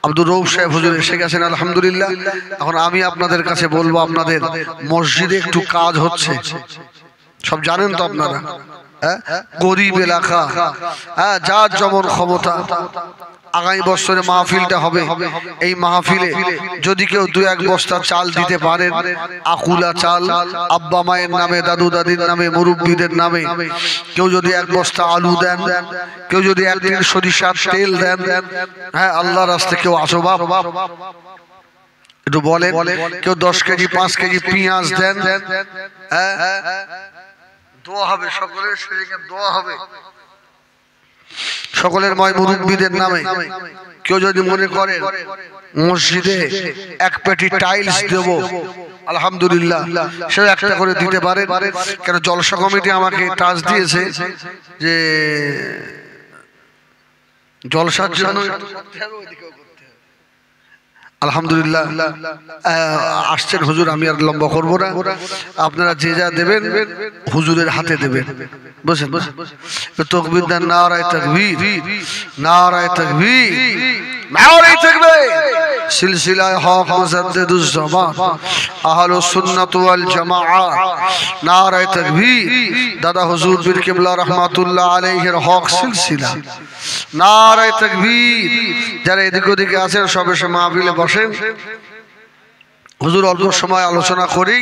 আব্দুর রউফ সাহেব হুজুর এসে গেছেন আলহামদুলিল্লাহ। এখন আমি আপনাদের কাছে বলবো, আপনাদের মসজিদে একটু কাজ হচ্ছে, সব জানেন তো আপনারা, গরিব এলাকা, যার যেমন ক্ষমতা। আগামী বছরে মাহফিলটা হবে, এই মাহফিলে যদি কেউ 2-1 বস্তা চাল দিতে পারেন, আকুলা চাল, আব্বা মায়ের নামে, দাদু দাদির নামে, মুরব্বীদের নামে, কেউ যদি 1 বস্তা আলু দেন, কেউ যদি 1 টিন সরিষার তেল দেন, হ্যাঁ আল্লাহর রাস্তায় কেউ আসো বাপ একটু বলেন, কেউ 10 কেজি 5 কেজি পেঁয়াজ দেন, দোয়া হবে, সকলের শরীরে দোয়া হবে, সকলের ময় মুরব্বীদের নামে। কেউ যদি মনে করেন মসজিদে 1 পেটি টাইলস দেব, আলহামদুলিল্লাহ, সে একটা করে দিতে পারে। কেন জলসা কমিটি আমাকে টাচ দিয়েছে যে জলসার জন্য আলহামদুলিল্লাহ আসছেন হুজুর, আমি আর লম্বা করবো না। আপনারা যে যা দেবেন হুজুরের হাতে দেবেন, বুঝছেন? তাকবীর দেন, নারায়ে তাকবীর, নারায়ে তাকবীর, নারায়ে তাকবীর। সিলসিলায়ে হক মুজাদ্দিদুজ জামান আহলুস সুন্নাত ওয়াল জামাআত, নারায়ে তাকবীর। দাদা হুজুর পীর কিবলা রাহমাতুল্লাহ আলাইহির হক সিলসিলা, নারায়ে তাকবীর। যারা এদিক ওদিকে আছেন সব এসে মাহফিলে বসেন। হুজুর অল্প সময় আলোচনা করি।